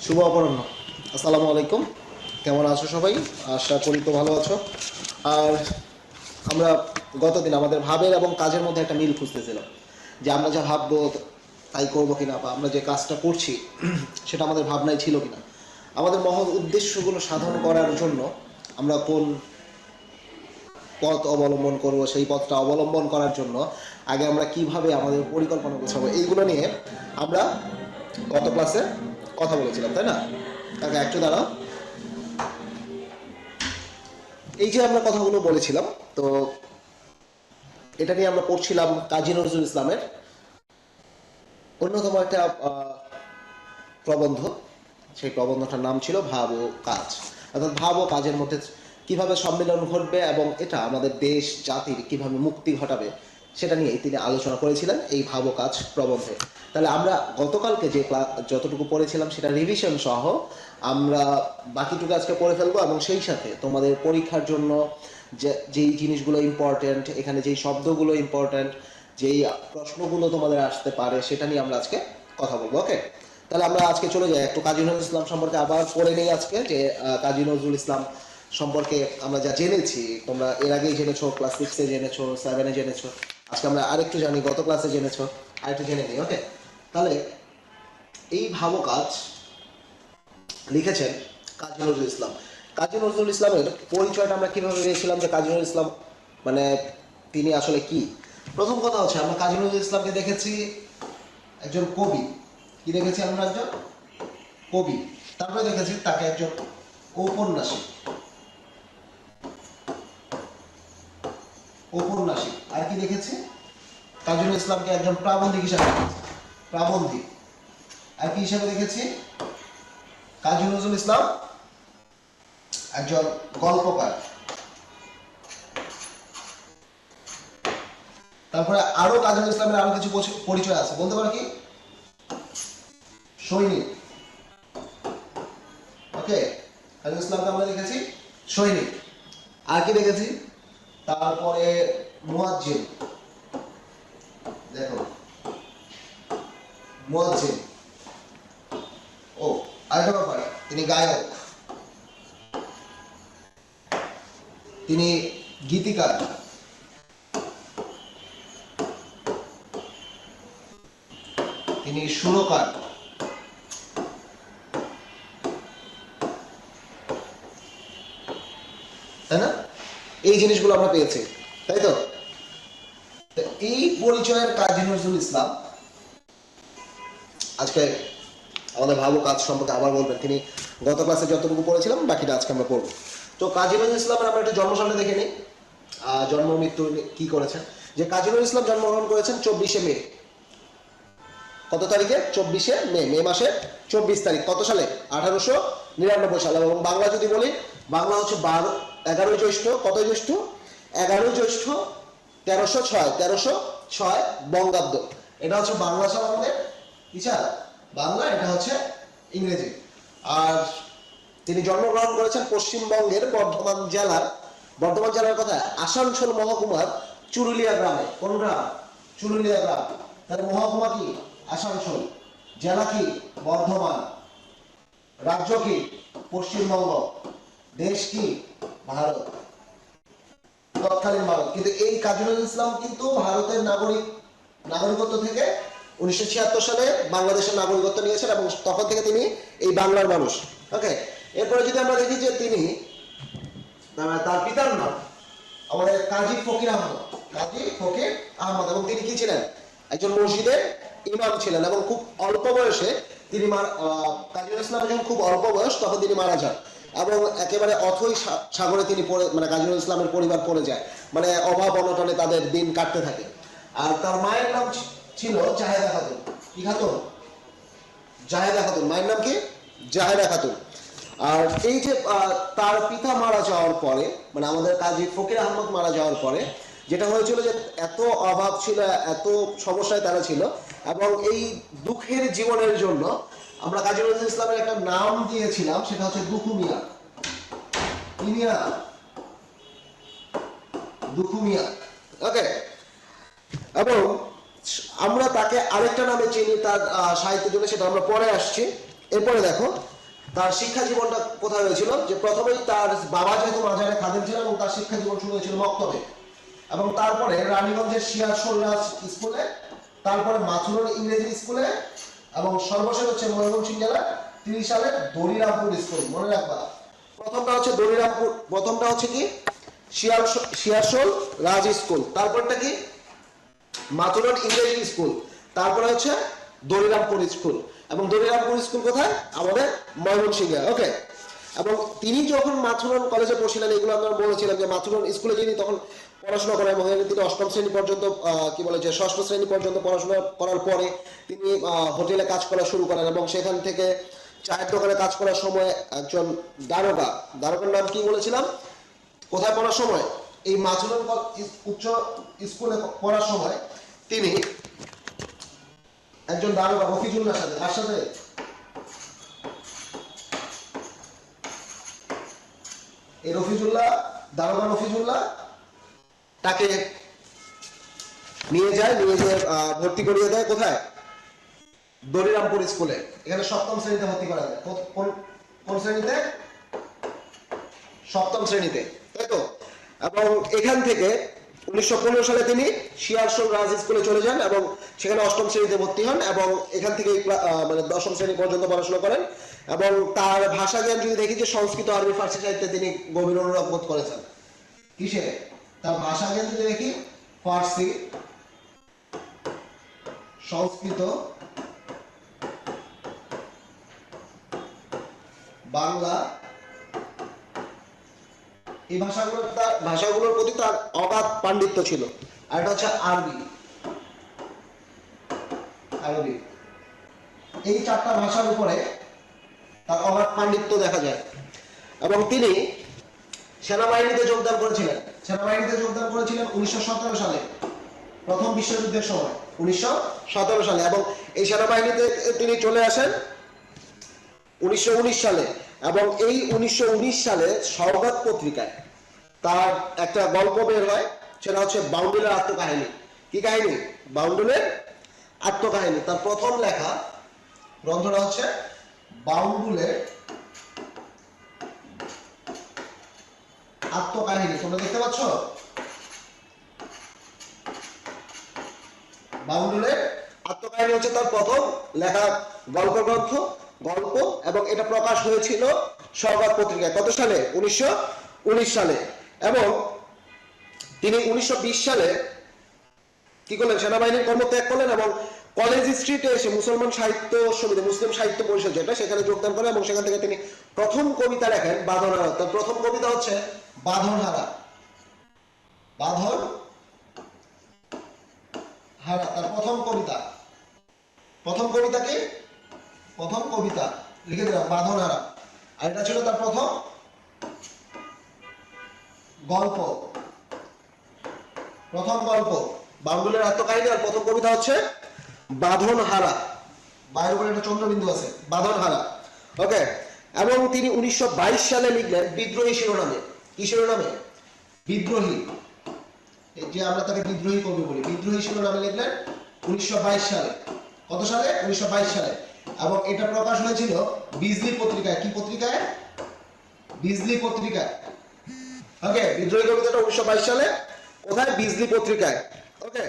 শুভ অপরাহ্ন। আসসালামু আলাইকুম। কেমন আছো সবাই? আশা করি তো ভালো আছো। আর আমরা গতদিন আমাদের ভাবের এবং কাজের মধ্যে একটা মিল খুঁজতেছিলাম, যে আমরা যা ভাববো তাই করবো কিনা, বা আমরা যে কাজটা করছি সেটা আমাদের ভাবনায় ছিল কিনা, আমাদের মহৎ উদ্দেশ্যগুলো সাধন করার জন্য আমরা কোন পথ অবলম্বন করব, সেই পথটা অবলম্বন করার জন্য আগে আমরা কিভাবে আমাদের পরিকল্পনা গোছাবো, এইগুলো নিয়ে আমরা গত ক্লাসে কথা বলেছিলাম, তাই না? কাকা একটু দাঁড়াও। এই যে আমরা কথাগুলো বলেছিলাম, তো এটা নিয়ে আমরা পড়ছিলাম কাজী নজরুল ইসলামের অন্যতম একটা প্রবন্ধ। সেই প্রবন্ধটার নাম ছিল ভাব ও কাজ। অর্থাৎ ভাব ও কাজের মধ্যে কিভাবে সম্মিলন ঘটবে এবং এটা আমাদের দেশ জাতির কিভাবে মুক্তি ঘটাবে, সেটা নিয়ে তিনি আলোচনা করেছিলেন এই ভাব ও কাজ প্রবন্ধে। তাহলে আমরা গতকালকে যে যতটুকু পড়েছিলাম সেটা রিভিশন সহ আমরা বাকিটুকু আজকে পড়ে ফেলবো, এবং সেই সাথে তোমাদের পরীক্ষার জন্য যেই জিনিসগুলো ইম্পর্ট্যান্ট, এখানে যেই শব্দগুলো ইম্পর্ট্যান্ট, যেই প্রশ্নগুলো তোমাদের আসতে পারে, সেটা নিয়ে আমরা আজকে কথা বলবো। ওকে, তাহলে আমরা আজকে চলে যাই একটু কাজী নজরুল ইসলাম সম্পর্কে আবার পড়ে নেই আজকে, যে কাজী নজরুল ইসলাম সম্পর্কে আমরা যা জেনেছি, তোমরা এর আগেই জেনেছো, ক্লাস 6-এ জেনেছো, 7-এ জেনেছো, আজকে আমরা আরেকটু জানি, গত ক্লাসে জেনেছো, আরেকটু জেনে নিই। ওকে, তাহলে এই ভাব কাজ লিখেছেন কাজী নজরুল ইসলাম। কাজী নজরুল ইসলামের পরিচয়টা আমরা কিভাবে পেয়েছিলাম, যে কাজী নজরুল ইসলাম মানে তিনি আসলে কি? প্রথম কথা হচ্ছে, আমরা কাজী নজরুল ইসলামকে দেখেছি একজন কবি। কি দেখেছি আমরা? একজন কবি। তারপরে দেখেছি তাকে একজন ঔপন্যাসিক। ঔপন্যাসিক আর কি দেখেছি? কাজী নজরুল ইসলামকে একজন প্রাবন্ধিক হিসাবে দেখেছি। প্রাবন্ধিক আর কি হিসাবে দেখেছি? কাজী নজরুল ইসলাম একজন গল্পকার। তারপরে আরো কাজী নজরুল ইসলামের আরো কিছু পরিচয় আছে, বলতে পারো কি? সৈনিক। ওকে, কাজী নজরুল ইসলামকে আমরা দেখেছি সৈনিক। আর কি দেখেছি? তারপরে মুয়াজ্জিন। দেখো, মুয়াজ্জিন। ও, আরেকটা ব্যাপার, তিনি গায়ক, তিনি গীতিকার, তিনি সুরকার, তাই না? এই জিনিসগুলো আমরা পেয়েছি, তাই তো? এই পরিচয়ের কাজী নজরুল ইসলাম আজকে আমাদের ভালো কাজ সম্পর্কে আবার বলবেন। তিনি গত ক্লাসে যতটুকু পড়েছিলাম বাকিটা আজকে আমরা পড়বো। তো কাজী নজরুল ইসলামের আমরা একটু জন্মসালটা দেখে নিই, জন্ম মৃত্যু কি করেছেন। যে কাজী নজরুল ইসলাম জন্মগ্রহণ করেছেন 24শে মে। কত তারিখে? 24শে মে, মে মাসের 24 তারিখ। কত সালে? 1899 সালে। এবং বাংলা যদি বলি, বাংলা হচ্ছে 11 জ্যৈষ্ঠ। কত জ্যৈষ্ঠ? 11 জ্যৈষ্ঠ 1306। 1306 বঙ্গাব্দ। এটা হচ্ছে বাংলা সাল আমাদের, ইচ্ছা বাংলা, এটা হচ্ছে ইংরেজি। আর তিনি জন্মগ্রহণ করেছেন পশ্চিমবঙ্গের বর্ধমান জেলার কথা আসানসোল মহকুমার চুরুলিয়া গ্রামে। কোন গ্রাম? চুরুলিয়া গ্রাম। তাহলে মহকুমা কি? আসানসোল। জেলা কি? বর্ধমান। রাজ্য কি? পশ্চিমবঙ্গ। দেশ কি? ভারত, তৎকালীন ভারত। কিন্তু এই কাজী নজরুল ইসলাম কিন্তু ভারতের নাগরিকত্ব থেকে 1976 সালে বাংলাদেশের নাগরিকত্ব নিয়েছেন, এবং তখন থেকে তিনি এই বাংলার মানুষ। ওকে, এরপরে যদি আমরা দেখি যে তিনি তার পিতার নাম আমাদের কাজী ফকির আহমদ। কাজী ফকির আহমদ। এবং তিনি কি ছিলেন? একজন মসজিদের ইমাম ছিলেন, এবং খুব অল্প বয়সে তিনি কাজী নজরুল ইসলামের যখন খুব অল্প বয়স, তখন তিনি মারা যান। এবং একেবারে অথই সাগরে তিনি পড়ে, মানে কাজী নজরুল ইসলামের পরিবার পড়ে যায়, মানে অভাব অনটনে তাদের দিন কাটতে থাকে। আর তার মায়ের নাম ছিল জাহেদা খাতুন। কি খাতুন? জাহেদা খাতুন। মায়ের নাম কি? জাহেদা খাতুন। আর এই যে তার পিতা মারা যাওয়ার পরে, মানে আমাদের কাজী ফকির আহমদ মারা যাওয়ার পরে যেটা হয়েছিল, যে এত অভাব ছিল, এত সমস্যায় তারা ছিল, এবং এই দুঃখের জীবনের জন্য আমরা কাজী নজরুল ইসলামের একটা নাম দিয়েছিলাম, সেটা হচ্ছে দুখু মিয়া। কি মিয়া? দুখু মিয়া। ওকে, এবং আমরা তাকে আরেকটা নামে চিনি তার সাহিত্যের জন্য, সেটা আমরা পরে আসছি। এরপরে দেখো, তার শিক্ষা জীবনটা কোথায় হয়েছিল, যে প্রথমেই তার বাবা যেহেতু মাজারে খাদেম ছিলেন এবং তার শিক্ষা জীবন শুরু হয়েছিল মক্তবে, এবং তারপরে রানীগঞ্জের সিরাজুল স্কুলে, তারপরে মাথুরের ইংরেজি স্কুলে, এবং সর্বশেষ হচ্ছে ময়মনসিংহ জেলার 30 সালের দড়িরামপুর স্কুল। মনে রাখবা, প্রথমটা হচ্ছে দড়িরামপুর, প্রথমটা হচ্ছে কি সিরাজুল রাজ স্কুল, তারপরটা কি মাথুরের ইংরেজি স্কুল, তারপরে হচ্ছে দড়িরামপুর স্কুল। এবং দড়িরামপুর স্কুল কোথায়? আমাদের ময়মনসিংহে। ওকে। এবং তিনি যখন মাথুরন কলেজে পড়ছিলেন, এগুলো আমরা বলেছিলাম যে মাথুরন স্কুলে যিনি তখন পড়াশোনা করেন এবং তিনি অষ্টম শ্রেণী পর্যন্ত কি বলে যে ষষ্ঠ শ্রেণী পর্যন্ত পড়াশোনা করার পরে তিনি হোটেলে কাজ করা শুরু করেন এবং সেখান থেকে চায়ের দোকানে কাজ করার সময় একজন দারোগার নাম কি বলেছিলাম, কোথায় পড়ার সময় এই মাথুরন উচ্চ স্কুলে পড়ার সময় তিনি একজন দারোগা রফিজুল্লাহর সাথে, তার সাথে এই দারোগা রফিজুল্লাহ তাকে নিয়ে যায়, ভর্তি করিয়ে দেয় কোথায়? দড়িরামপুর স্কুলে। এখানে সপ্তম শ্রেণীতে ভর্তি করা যায়। কোন শ্রেণীতে? সপ্তম শ্রেণীতে, তাই তো। এবং এখান থেকে 1915 সালে তিনি সিরাজুল রাজ স্কুলে চলে যান এবং সেখানে অষ্টম শ্রেণীতে ভর্তি হন এবং এখান থেকে মানে দশম শ্রেণী পর্যন্ত পড়াশোনা করেন। এবং তার ভাষা জ্ঞান যদি দেখি যে সংস্কৃত, আরবি, ফার্সি সাহিত্যে তিনি গভীর অনুরাগ বোধ করেছেন। কিসে? তার ভাষা জ্ঞান যদি দেখি ফার্সি, সংস্কৃত, বাংলা, এই ভাষাগুলোর প্রতি তার অগাধ পাণ্ডিত্য ছিল। আর এটা হচ্ছে আরবি। এই চারটা ভাষার উপরে তার অগাধ পাণ্ডিত্য দেখা যায়। এবং তিনি সেনাবাহিনীতে যোগদান করেছিলেন 1917 সালে, প্রথম বিশ্বযুদ্ধের সময় 1917 সালে। এবং এই সেনাবাহিনীতে তিনি চলে আসেন 1919 সালে। এবং এই 1919 সালে সওগাত পত্রিকায় তার একটা গল্প বের হয়, সেটা হচ্ছে বাউন্ডুলের আত্মকাহিনী। কি কাহিনী? বাউন্ডুলের আত্মকাহিনী। তার প্রথম লেখা গ্রন্থটা হচ্ছে বাউন্ডুলের আত্মকাহিনী। তোমরা দেখতে পাচ্ছ বাউন্ডুলের আত্মকাহিনী হচ্ছে তার প্রথম লেখা গল্প, এবং এটা প্রকাশ হয়েছিল সওগাত পত্রিকায়। কত সালে? 1919 সালে। এবং তিনি 1920 সালে কি করলেন? সেনাবাহিনীর কর্মত্যাগ করলেন এবং কলেজ স্ট্রিটে এসে মুসলিম সাহিত্য পরিষদ যেটা, সেখানে যোগদান করেন এবং সেখান থেকে তিনি প্রথম কবিতা লেখেন বাঁধনহারা। তার প্রথম কবিতা হচ্ছে বাঁধনহারা। তার প্রথম কবিতা লিখে দিলাম বাঁধনহারা। আর এটা ছিল তার প্রথম গল্প। বাউন্ডুলের আত্মকাহিনী আর প্রথম কবিতা হচ্ছে বাঁধনহারা। বাইরের উপরে একটা চন্দ্রবিন্দু আছে, বাঁধনহারা। ওকে। এবং তিনি 1922 সালে লিখলেন বিদ্রোহী শিরোনামে। কি শিরোনামে? বিদ্রোহী। যে আমরা তাকে বিদ্রোহী কবি বলি, বিদ্রোহী শিরোনামে লিখলেন 1922 সালে। কত সালে? 1922 সালে। এবং এটা প্রকাশ হয়েছিল বিজলি পত্রিকায়। কি পত্রিকায়? বিজলি পত্রিকায়। ওকে। বিদ্রোহী কবিতাটা 1922 সালে কোথায়? বিজলি পত্রিকায়। ওকে।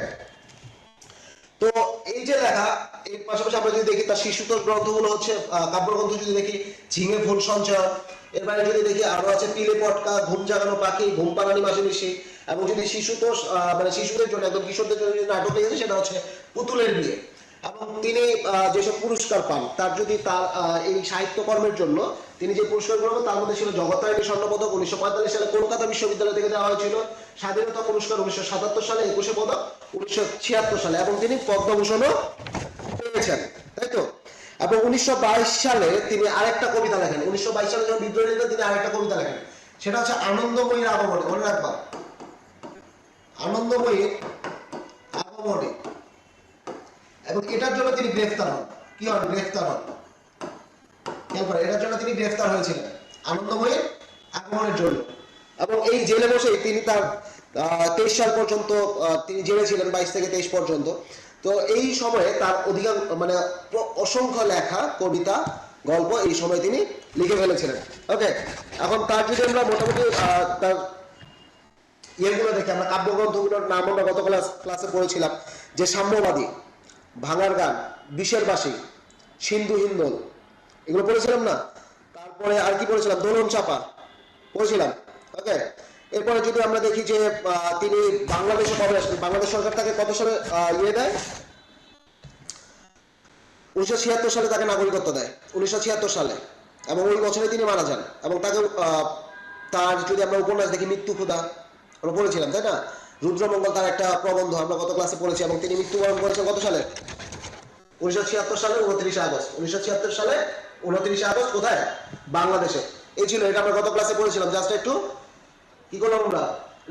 তো এই যে লেখা, এর পাশাপাশি আমরা যদি দেখি তার শিশুতোষ গ্রন্থগুলো হচ্ছে কাব্যগ্রন্থ যদি দেখি ঝিঙে ফুল সঞ্চয়, এর বাইরে যদি দেখি আরো আছে পিলে পটকা, ঘুম জাগানো পাখি, ঘুম পাড়ানি মাসে মিশি। এবং যদি শিশুতোষ মানে শিশুদের জন্য, একদম কিশোরদের জন্য যদি নাটক লিখেছে সেটা হচ্ছে পুতুলের বিয়ে। এবং তিনি যেসব পুরস্কার পান, তার যদি তার এই সাহিত্যকর্মের জন্য তিনি যে পুরস্কারগুলো পান তার মধ্যে ছিল জগত্তারিণী স্বর্ণপদক 1945 সালে কলকাতা বিশ্ববিদ্যালয় থেকে দেওয়া হয়েছিল, স্বাধীনতা পুরস্কার 1977 সালে, 21শে পদক 1976 সালে, এবং তিনি পদ্মভূষণও পেয়েছেন, তাই তো। এবং 1922 সালে তিনি আরেকটা কবিতা লেখেন। 1922 সালে যখন বিদ্রোহী লিখেন তিনি আরেকটা কবিতা লেখেন, সেটা হচ্ছে আনন্দময়ীর আগমনে। মনে রাখবা, আনন্দময়ীর আগমনে। এবং এটার জন্য তিনি গ্রেফতার হন। কি হন? গ্রেফতার হন। এটার জন্য তিনি গ্রেফতার হয়েছিলেন, আনন্দময়ীর আগমনের জন্য। এবং এই জেলে বসেই তিনি তার 23 সাল পর্যন্ত তিনি জেলে ছিলেন, 22 থেকে 23 পর্যন্ত। তো এই সময়ে তার অধিকাংশ মানে অসংখ্য লেখা কবিতা গল্প এই সময় তিনি লিখে ফেলেছিলেন। ওকে, এখন তার যদি আমরা মোটামুটি তার ইয়েগুলো দেখি, আমরা কাব্যগ্রন্থগুলোর নাম আমরা গত ক্লাসে পড়েছিলাম, যে সাম্যবাদী, ভাঙার গান, বিষের বাসী, সিন্ধু হিন্দোল, এগুলো পড়েছিলাম না? তারপরে আর কি পড়েছিলাম? দোলন চাপা পড়েছিলাম। ওকে, এরপরে যদি আমরা দেখি যে তিনি বাংলাদেশে কবে আসলেন, বাংলাদেশ সরকার তাকে কত সালে ইয়ে দেয়? 1976 সালে তাকে নাগরিকত্ব দেয়, 1976 সালে, এবং ওই বছরে তিনি মারা যান। এবং তাকে তার যদি আমরা উপন্যাস দেখি, মৃত্যু ক্ষুধা আমরা পড়েছিলাম, তাই না? রুদ্রমঙ্গল তার একটা প্রবন্ধ আমরা গত ক্লাসে পড়েছি, এবং তিনি মৃত্যুবরণ করেছেন কত সালে? 1976 সালে 29 আগস্ট। 1976 সালে 29 আগস্ট কোথায়? বাংলাদেশে। এই ছিল, এটা আমরা গত ক্লাসে পড়েছিলাম। জাস্ট একটু কি করলাম, আমরা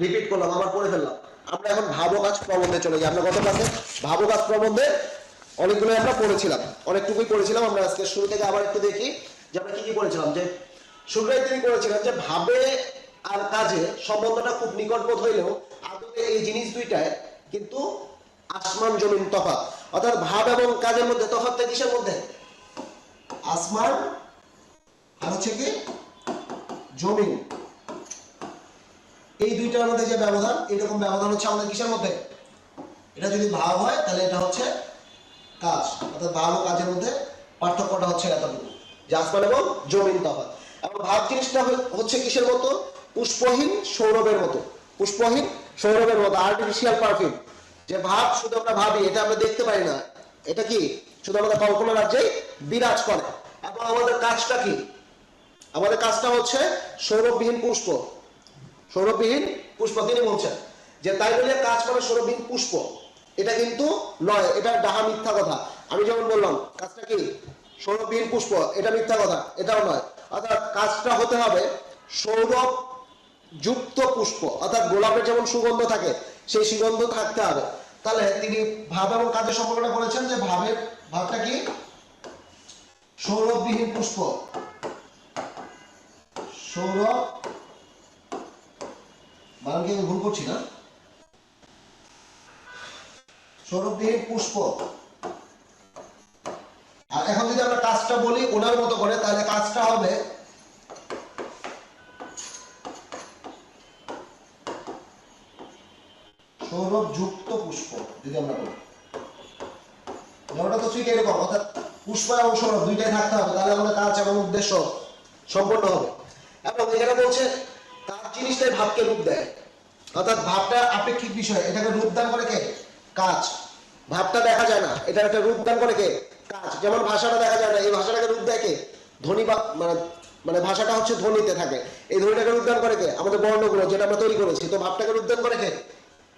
রিপিট করলাম, আবার পড়ে ফেললাম। আমরা এখন ভাবকাজ প্রবন্ধে চলে যাই। আমরা গত ক্লাসে ভাবকাজ প্রবন্ধে অনেকগুলো আমরা পড়েছিলাম, অনেকটুকুই পড়েছিলাম। আমরা আজকে শুরু থেকে আবার একটু দেখি যে আমরা কি কি পড়েছিলাম। যে শুরুটাই তিনি করেছিলেন যে ভাবে আর কাজে সম্বন্ধটা খুব নিকটবোধ হইলেও আদতে এই জিনিস দুইটায় কিন্তু আসমান জমিন তফাৎ। অর্থাৎ ভাব এবং কাজের মধ্যে তফাৎটা কিসের মধ্যে? আসমান আর হচ্ছে কি জমিন, এই দুইটার মধ্যে যে ব্যবধান, এরকম ব্যবধান হচ্ছে আমাদের কিসের মধ্যে? এটা যদি ভাব হয় তাহলে এটা হচ্ছে কাজ, অর্থাৎ ভাব ও কাজের মধ্যে পার্থক্যটা হচ্ছে এতটুকু, যে আসমান এবং জমিন তফাৎ। এবং ভাব জিনিসটা হচ্ছে কিসের মতো? পুষ্পহীন সৌরভের মতো, পুষ্পহীন সৌরভের মতো, আর্টিফিশিয়াল পারফিউম। যে ভাব শুধু আমরা ভাবি, এটা আমরা দেখতে পাই না, এটা কি শুধু আমাদের কল্পনা রাজ্যেই বিরাজ করে। এবং আমাদের কাজটা কি? আমাদের কাজটা হচ্ছে সৌরভবিহীন পুষ্প, সৌরভবিহীন পুষ্প। তিনি বলছেন যে তাই বলে কাজ মানে সৌরভবিহীন পুষ্প, এটা কিন্তু নয়, এটা ডাহা মিথ্যা কথা। আমি যেমন বললাম কাজটা কি সৌরভবিহীন পুষ্প, এটা মিথ্যা কথা, এটাও নয়। অর্থাৎ কাজটা হতে হবে সৌরভ যুক্ত পুষ্প, অর্থাৎ গোলাপের যেমন সুগন্ধ থাকে সেই সুগন্ধ থাকতে হবে। তাহলে তিনি ভাব এবং কাজের সম্পর্কটা বলেছেন যে ভাবটা কি সৌরভবিহীন পুষ্প, সৌরভ, বানানকে আমি ভুল করছি না, সৌরভবিহীন পুষ্প। আর এখন যদি আমরা কাজটা বলি ওনার মতো করে, তাহলে কাজটা হবে সৌরভ যুক্ত পুষ্প। যদি আমরা বলি ওটা তো ঠিক এরকম, অর্থাৎ পুষ্প এবং সৌরভ দুইটাই থাকতে হবে, তাহলে আমাদের কাজ এবং উদ্দেশ্য সম্পন্ন হবে। এবং এখানে বলছে কাজ জিনিসটাই ভাবকে রূপ দেয়, অর্থাৎ ভাবটা আপেক্ষিক বিষয়, এটাকে রূপদান করে কে? কাজ। ভাবটা দেখা যায় না, এটা একটা রূপদান করে কে? কাজ। যেমন ভাষাটা দেখা যায় না, এই ভাষাটাকে রূপ দেয় কে? ধ্বনি, বা মানে ভাষাটা হচ্ছে ধ্বনিতে থাকে, এই ধ্বনিটাকে রূপদান করে কে? আমাদের বর্ণগুলো যেটা আমরা তৈরি করেছি। তো ভাবটাকে রূপদান করে কে?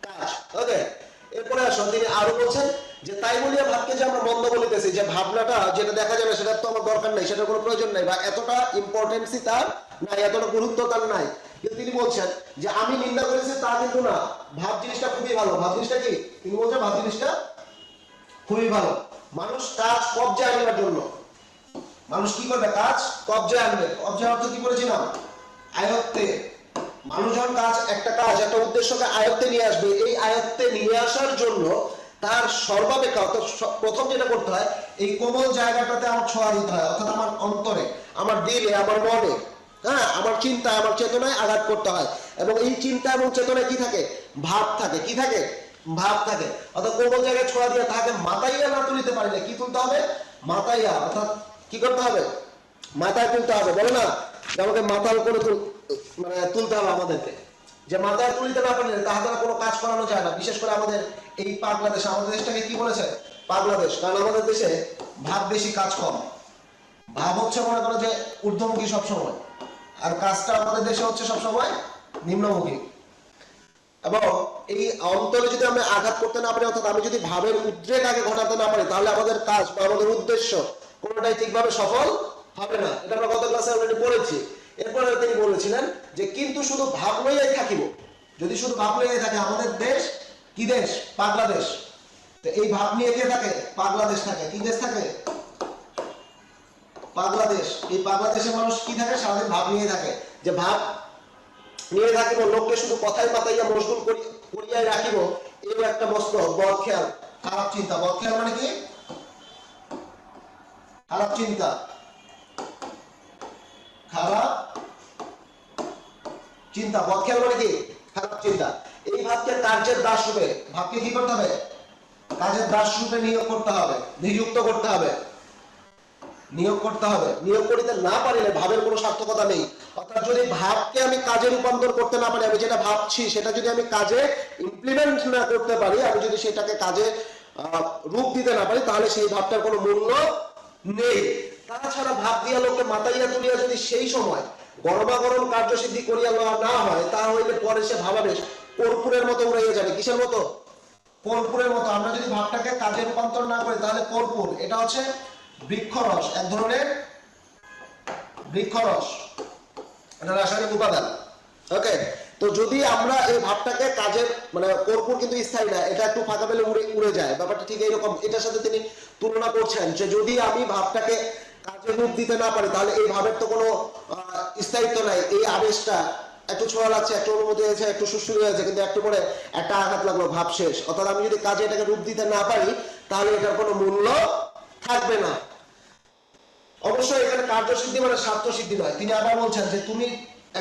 কাজ। ওকে, এরপরে আসুন তিনি আরো বলছেন যে তাই বলিয়া ভাবকে যে আমরা মন্দ বলিতেছি, যে ভাবনাটা যেটা দেখা যাবে সেটা তো আমার দরকার নাই, সেটার কোনো প্রয়োজন নাই, বা এতটা ইম্পর্টেন্সই তার নাই, এতটা গুরুত্ব তার নাই। কিন্তু তিনি বলছেন যে আমি নিন্দা করেছি তা কিন্তু না, ভাব জিনিসটা খুবই ভালো। ভাব জিনিসটা কি? তিনি বলছেন ভাব জিনিসটা খুবই ভালো। মানুষ কাজ কবজায় আনবার জন্য, মানুষ কি করবে? কাজ কবজায় আনবে। কবজায় অর্থ কি বলেছিলাম? আয়ত্তে। মানুষ যখন একটা কাজ একটা উদ্দেশ্যকে আয়ত্তে নিয়ে আসবে, এই আয়ত্তে নিয়ে আসার জন্য তার সর্বাপেক্ষা, অর্থাৎ প্রথম যেটা করতে হয়, এই কোমল জায়গাটাতে আমার ছোঁয়া দিতে হয়, অর্থাৎ আমার অন্তরে, আমার দিলে, আমার মনে, হ্যাঁ, আমার চিন্তায়, আমার চেতনায় আঘাত করতে হয়। এবং এই চিন্তা এবং চেতনায় কি থাকে? ভাব থাকে। কি থাকে? ভাব থাকে। অর্থাৎ কোমল জায়গায় ছোঁয়া দিয়ে তাকে মাতাইয়া না তুলিতে পারলে কি তুলতে হবে? মাতাইয়া, অর্থাৎ কি করতে হবে? মাথায় তুলতে হবে। বলে না যে আমাকে মাথার উপরে তুলতে হবে আমাদেরকে, যে মাথায় তুলতে না পারলে তাহা দ্বারা কোনো কাজ করানো যায় না। বিশেষ করে আমাদের এই পাগলা দেশ, আমাদের দেশটাকে কি বলেছে? পাগলা দেশ। কারণ আমাদের দেশে ভাব বেশি, কাজ কম। ভাব হচ্ছে মনে করো যে ঊর্ধ্বমুখী সবসময়, আর কাজটা আমাদের দেশে হচ্ছে সবসময় নিম্নমুখী। এবং এই অন্তরে যদি আমরা আঘাত করতে না পারি, অর্থাৎ আমি যদি ভাবের উদ্রেক আগে ঘটাতে না পারি, তাহলে আমাদের কাজ বা আমাদের উদ্দেশ্য কোনোটাই ঠিকভাবে সফল হবে না। এটা আমরা গত ক্লাসে অলরেডি পড়েছি। এরপরে তিনি বলেছিলেন যে কিন্তু শুধু ভাব লইয়াই থাকিব, যদি শুধু ভাব লইয়াই থাকে, আমাদের দেশ কি দেশ? পাগলা দেশ। তো এই ভাব নিয়ে কে থাকে? পাগলা দেশ থাকে। কি দেশ থাকে? পাগলা দেশ। এই পাগলা দেশের মানুষ কি থাকে? সারাদিন ভাব নিয়ে থাকে, যে ভাব নিয়ে থাকিব, লোককে শুধু কথাই পাতাইয়া মশগুল করিয়াই রাখিব, এই একটা মস্ত বদ খেয়াল, খারাপ চিন্তা। বদ খেয়াল মানে কি? খারাপ চিন্তা। খারাপ চিন্তা। পথ খেয়াল মানে কি? খারাপ চিন্তা। এই ভাবকে কার্যের দাস রূপে, ভাবকে কি করতে হবে? কাজের দাস রূপে নিয়োগ করতে হবে, নিযুক্ত করতে হবে, নিয়োগ করতে হবে। নিয়োগ করিতে না পারিলে ভাবের কোনো সার্থকতা নেই। অর্থাৎ যদি ভাবকে আমি কাজে রূপান্তর করতে না পারি, আমি যেটা ভাবছি সেটা যদি আমি কাজে ইমপ্লিমেন্ট না করতে পারি, আমি যদি সেটাকে কাজে রূপ দিতে না পারি, তাহলে সেই ভাবটার কোনো মূল্য নেই। তাছাড়া ভাব দিয়া লোককে মাতাইয়া তুলিয়া যদি সেই সময় গরমাগরম কার্যসিদ্ধি করিয়া লওয়া না হয়, তা হইলে পরে সে ভাবাবেশ কর্পূরের মতো উড়াইয়া যাবে। কিসের মতো? কর্পূরের মতো। আমরা যদি ভাবটাকে কাজে রূপান্তর না করি, তাহলে কর্পূর, এটা হচ্ছে বৃক্ষরস, এক ধরনের বৃক্ষরস, এটা রাসায়নিক উপাদান। ওকে, তো যদি আমরা এই ভাবটাকে কাজের, মানে কর্পূর কিন্তু স্থায়ী না, এটা একটু ফাঁকা পেলে উড়ে উড়ে যায়, ব্যাপারটা ঠিক এইরকম। এটার সাথে তিনি তুলনা করছেন যে যদি আমি ভাবটাকে কাজে রূপ দিতে না পারি, তাহলে এই ভাবের তো কোনো স্থায়িত্ব নাই। এই আবেশটা একটু ছোঁয়া লাগছে, একটু অনুমতি হয়েছে, একটু সুশ্রী হয়েছে, কিন্তু একটু পরে একটা আঘাত লাগলো, ভাব শেষ। অর্থাৎ আমি যদি কাজে এটাকে রূপ দিতে না পারি, তাহলে এটার কোনো মূল্য থাকবে না। অবশ্যই এখানে কার্যসিদ্ধি মানে স্বার্থ সিদ্ধি নয়। তিনি আবার বলছেন যে তুমি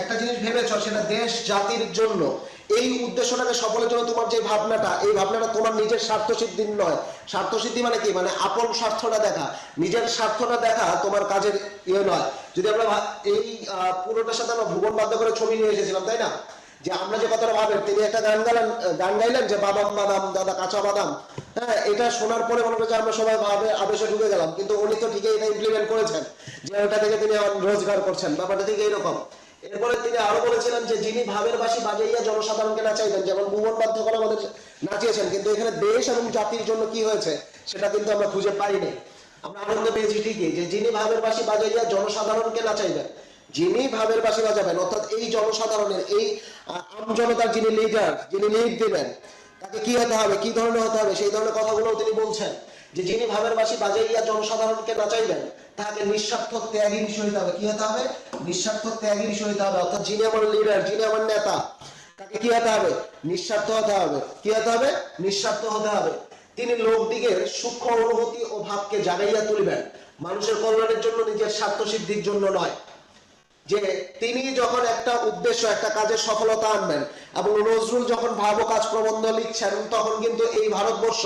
একটা জিনিস ভেবেছ সেটা দেশ জাতির জন্য, এই উদ্দেশ্যটাকে সফলের জন্য তোমার যে ভাবনাটা, এই ভাবনাটা তোমার নিজের স্বার্থ সিদ্ধির নয়। স্বার্থ সিদ্ধি মানে কি? মানে আপন স্বার্থটা দেখা, নিজের স্বার্থটা দেখা তোমার কাজের ইয়ে নয়। যদি আমরা এই পুরোটার সাথে আমরা ভুবন বাধ্য করে ছবি নিয়ে এসেছিলাম, তাই না? যে আমরা যে কথাটা ভাবেন, তিনি একটা গান গাইলেন যে বাদাম বাদাম দাদা কাঁচা বাদাম। হ্যাঁ, এটা শোনার পরে মনে করছে আমরা সবাই ভাবে আবেশে ঢুকে গেলাম, কিন্তু উনি তো ঠিকই এটা ইমপ্লিমেন্ট করেছেন, যে ওটা থেকে তিনি রোজগার করছেন, ব্যাপারটা ঠিক এইরকম। এরপরে তিনি আরো বলেছিলেন যে যিনি ভাবের বাঁশি বাজাইয়া জনসাধারণকে নাচাইবেন, যেমন ভুবন বাধ্য করে আমাদের নাচিয়েছেন, কিন্তু এখানে দেশ এবং জাতির জন্য কি হয়েছে সেটা কিন্তু আমরা খুঁজে পাইনি। আমরা আনন্দ পেয়েছি ঠিকই, যে যিনি ভাবের বাঁশি বাজাইয়া জনসাধারণকে নাচাইবেন, যিনি ভাবের বাঁশি বাজাবেন, অর্থাৎ এই জনসাধারণের, এই আমজনতার যিনি লিডার, যিনি লিড দিবেন, তাকে কি হতে হবে, কি ধরনের হতে হবে, সেই ধরনের কথাগুলো তিনি বলছেন। যে যিনি ভাবের বাঁশি বাজাইয়া জনসাধারণকে নাচাইবেন, তাকে নিঃস্বার্থ ত্যাগী হইতে হবে। কি হতে হবে? নিঃস্বার্থ ত্যাগী হইতে হবে। অর্থাৎ যিনি আমার লিডার, যিনি আমার নেতা, তাকে কি হতে হবে? নিঃস্বার্থ হতে হবে। কি হতে হবে? নিঃস্বার্থ হতে হবে। তিনি লোকদিগের সূক্ষ্ম অনুভূতি ও ভাবকে জাগাইয়া তুলিবেন, মানুষের কল্যাণের জন্য, নিজের স্বার্থ সিদ্ধির জন্য নয়। যে তিনি যখন একটা উদ্দেশ্য, একটা কাজের সফলতা আনবেন, এবং নজরুল যখন ভাব ও কাজ প্রবন্ধ লিখছেন, তখন কিন্তু এই ভারতবর্ষ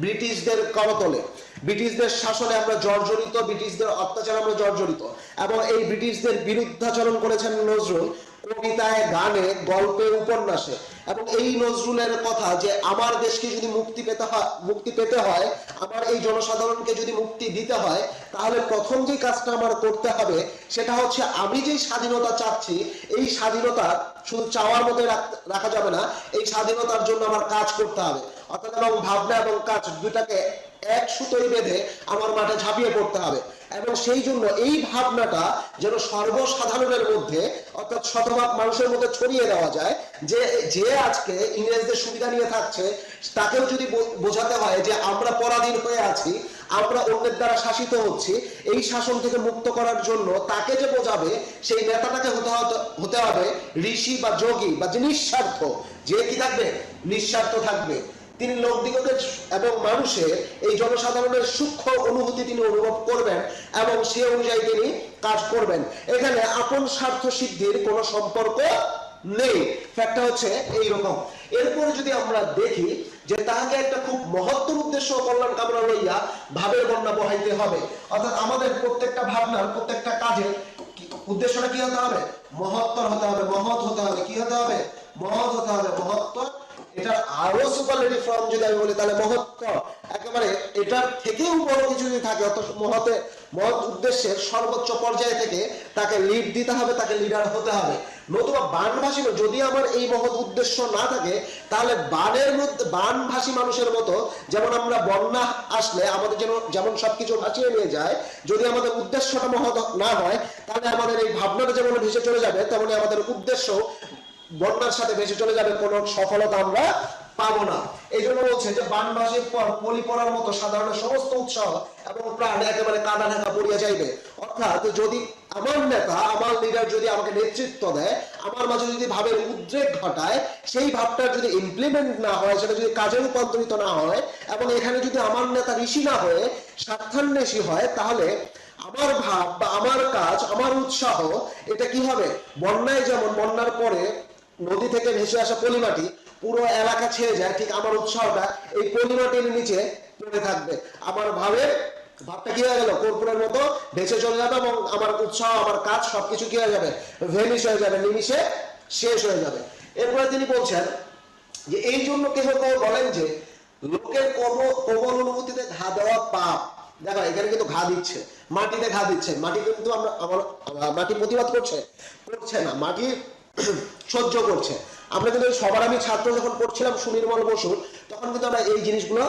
ব্রিটিশদের করতলে, ব্রিটিশদের শাসনে আমরা জর্জরিত, ব্রিটিশদের অত্যাচার আমরা জর্জরিত, এবং এই ব্রিটিশদের বিরুদ্ধাচরণ করেছেন নজরুল কবিতায়, গানে, গল্পে, উপন্যাসে। এবং এই নজরুলের কথা যে আমার দেশকে যদি মুক্তি পেতে হয়, আমার এই জনসাধারণকে যদি মুক্তি দিতে হয়, তাহলে প্রথম যে কাজটা আমার করতে হবে সেটা হচ্ছে আমি যে স্বাধীনতা চাচ্ছি, এই স্বাধীনতা শুধু চাওয়ার মধ্যে রাখা যাবে না, এই স্বাধীনতার জন্য আমার কাজ করতে হবে। অর্থাৎ এবং ভাবনা এবং কাজ দুটাকে এক সুতোয় বেঁধে আমার মাঠে ঝাঁপিয়ে পড়তে হবে। এবং সেই জন্য এই ভাবনাটা যেন সর্বসাধারণের মধ্যে, অর্থাৎ শতভাগ মানুষের মধ্যে ছড়িয়ে দেওয়া যায়, যে যে আজকে ইংরেজদের সুবিধা নিয়ে থাকছে, তাকেও যদি বোঝাতে হয় যে আমরা পরাধীন হয়ে আছি, আমরা অন্যের দ্বারা শাসিত হচ্ছি, এই শাসন থেকে মুক্ত করার জন্য তাকে যে বোঝাবে, সেই নেতাটাকে হতে হবে ঋষি বা যোগী, বা যে নিঃস্বার্থ, যে কি থাকবে? নিঃস্বার্থ থাকবে। তিনি লোকদিগকে এবং মানুষের, এই জনসাধারণের সূক্ষ্ম অনুভূতি তিনি অনুভব করবেন, এবং সে অনুযায়ী তিনি কাজ করবেন। এখানে আপন স্বার্থ সিদ্ধির কোনো সম্পর্ক নেই। ফ্যাক্টটা হচ্ছে এইরকম। এরপরে যদি আমরা দেখি যে তাহাকে একটা খুব মহত্তর উদ্দেশ্য ও কল্যাণ কামনা লইয়া ভাবের বন্যা বহাইতে হবে। অর্থাৎ আমাদের প্রত্যেকটা ভাবনার, প্রত্যেকটা কাজের উদ্দেশ্যটা কি হতে হবে? মহত্তর হতে হবে, মহৎ হতে হবে। কি হতে হবে? মহৎ হতে হবে, মহত্তর। এটা আরো সুপারলেটিভ ফর্ম যদি আমি বলি, তাহলে মহত্তর, একেবারে এটার থেকেও বড় কিছু যদি থাকে, অর্থাৎ মহৎ উদ্দেশ্যের সর্বোচ্চ পর্যায়ে থেকে তাকে লিড দিতে হবে, তাকে লিডার হতে হবে। নতুবা বানভাসী, যদি আমার এই মহৎ উদ্দেশ্য না থাকে, তাহলে বানভাসী মানুষের মতো, যেমন আমরা বন্যা আসলে আমাদের যেমন সবকিছু ভাসিয়ে নিয়ে যায়, যদি আমাদের উদ্দেশ্যটা মহৎ না হয়, তাহলে আমাদের এই ভাবনাটা যেমন ভেসে চলে যাবে, তেমনি আমাদের উদ্দেশ্য বন্যার সাথে ভেসে চলে যাবে, কোনো সফলতা আমরা পাবো না। এই জন্য বলছে যে বানভাসীর পর পলি পড়ার মতো সাধারণ সমস্ত উৎসাহ এবং প্রাণ একেবারে কাদা ঢাকা পড়িয়া যাইবে। অর্থাৎ যদি আমার নেতা, আমার লিডার যদি আমাকে নেতৃত্ব দেয়, আমার মাঝে যদি ভাবের উদ্রেক ঘটায়, সেই ভাবটার যদি ইমপ্লিমেন্ট না হয়, সেটা যদি কাজে রূপান্তরিত না হয়, এবং এখানে যদি আমার নেতা ঋষি না হয়ে স্বার্থান্বেষী হয়, তাহলে আমার ভাব বা আমার কাজ, আমার উৎসাহ, এটা কি হবে, বন্যায় যেমন বন্যার পরে নদী থেকে ভেসে আসা পলিমাটি পুরো এলাকা ছেয়ে যায়, ঠিক আমার উৎসাহটা এই পলিমাটির নিচে পড়ে থাকবে। আমার ভাবটা কি হয়ে গেল, কর্পূরের মতো ভেসে চলে যাবে, এবং আমার উৎসাহ, আমার কাজ সবকিছু কি হয়ে যাবে, ভেনিশ হয়ে যাবে, নিমিষে শেষ হয়ে যাবে। এরপরে তিনি বলছেন যে এই জন্য কেহ কেউ বলেন যে লোকের প্রবল অনুভূতিতে ঘা দেওয়া পাপ। দেখো এখানে কিন্তু ঘা দিচ্ছে, মাটিতে ঘা দিচ্ছে, মাটি কিন্তু মাটি প্রতিবাদ করছে না, মাটি সহ্য করছে। আমরা কিন্তু সবার, আমি ছাত্র যখন পড়ছিলাম সুনির্মল বসুর, তখন কিন্তু আমরা এই জিনিসগুলো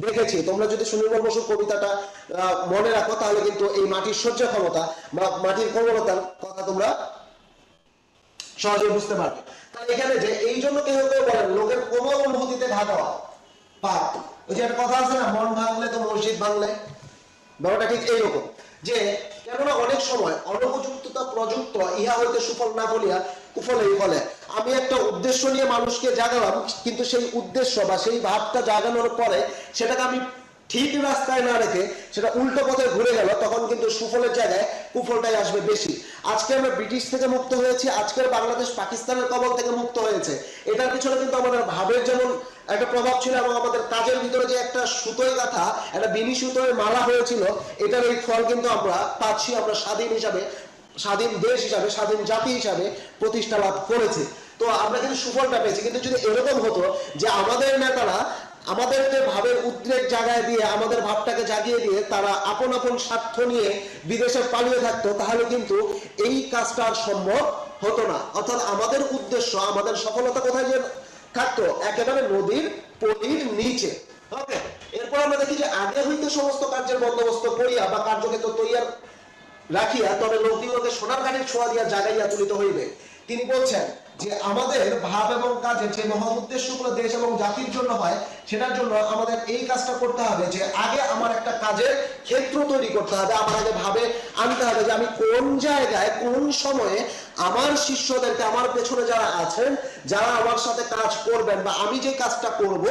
দেখেছি। তোমরা যদি সুনির্মল বসুর কবিতাটা মনে রাখো, তাহলে কিন্তু এই মাটির সহ্য ক্ষমতা বা মাটির কোমলতার কথা তোমরা সহজে বুঝতে পারবে। তাই এখানে যে এই জন্য কেউ কেউ বলেন লোকের কোমল অনুভূতিতে ঘা দেওয়া পাপ। ওই যে একটা কথা আছে না, মন ভাঙলে তো মসজিদ ভাঙলে, ব্যাপারটা ঠিক এইরকম। যে কেননা অনেক সময় অনুপযুক্ততা প্রযুক্ত ইহা হইতে সুফল না বলিয়া কুফলেই ফলে। আমি একটা উদ্দেশ্য নিয়ে মানুষকে জাগালাম, কিন্তু সেই উদ্দেশ্য বা সেই ভাবটা জাগানোর পরে সেটাকে আমি ঠিক রাস্তায় না রেখে সেটা উল্টো পথে ঘুরে গেল, তখন কিন্তু সুফলের জায়গায় কুফলটাই আসবে বেশি। আজকে আমরা ব্রিটিশ থেকে মুক্ত হয়েছি, আজকের বাংলাদেশ পাকিস্তানের কবল থেকে মুক্ত হয়েছে, এটার পিছনে কিন্তু আমাদের ভাবের যেমন একটা প্রভাব ছিল, এবং আমাদের কাজের ভিতরে যে একটা সুতোয় গাথা, একটা বিনি সুতোয় মালা হয়েছিল, এটার এই ফল কিন্তু আমরা পাচ্ছি। আমরা স্বাধীন হিসাবে, স্বাধীন দেশ হিসাবে, স্বাধীন জাতি হিসাবে প্রতিষ্ঠা লাভ করেছে। তো আমরা কিন্তু সুফলটা পেয়েছি। কিন্তু যদি এরকম হতো যে আমাদের নেতারা আমাদেরকে ভাবের উদ্রেক জায়গায় দিয়ে, আমাদের ভাবটাকে জাগিয়ে দিয়ে তারা আপন আপন স্বার্থ নিয়ে বিদেশে পালিয়ে থাকতো, তাহলে কিন্তু এই কাজটা আর সম্ভব হতো না। অর্থাৎ আমাদের উদ্দেশ্য, আমাদের সফলতা কোথায় যে থাকতো, একেবারে নদীর পলির নিচে। ওকে, এরপর আমরা দেখি যে আগে হইতে সমস্ত কার্যের বন্দোবস্ত করিয়া বা কার্যক্ষেত্র তৈয়ার রাখিয়া তবে লোকদিগকে সোনার কাঠির ছোঁয়া দিয়া জাগাইয়া তুলিতে হইবে। তিনি বলছেন যে আমাদের ভাব এবং কাজের যে মহা উদ্দেশ্যগুলো দেশ এবং জাতির জন্য হয়, সেটার জন্য আমাদের এই কাজটা করতে হবে যে আগে আমার একটা কাজের ক্ষেত্র তৈরি করতে হবে। আমার আগে ভাবে আনতে হবে যে আমি কোন জায়গায় কোন সময়ে আমার শিষ্যদেরকে, আমার পেছনে যারা আছেন, যারা আমার সাথে কাজ করবেন, বা আমি যে কাজটা করব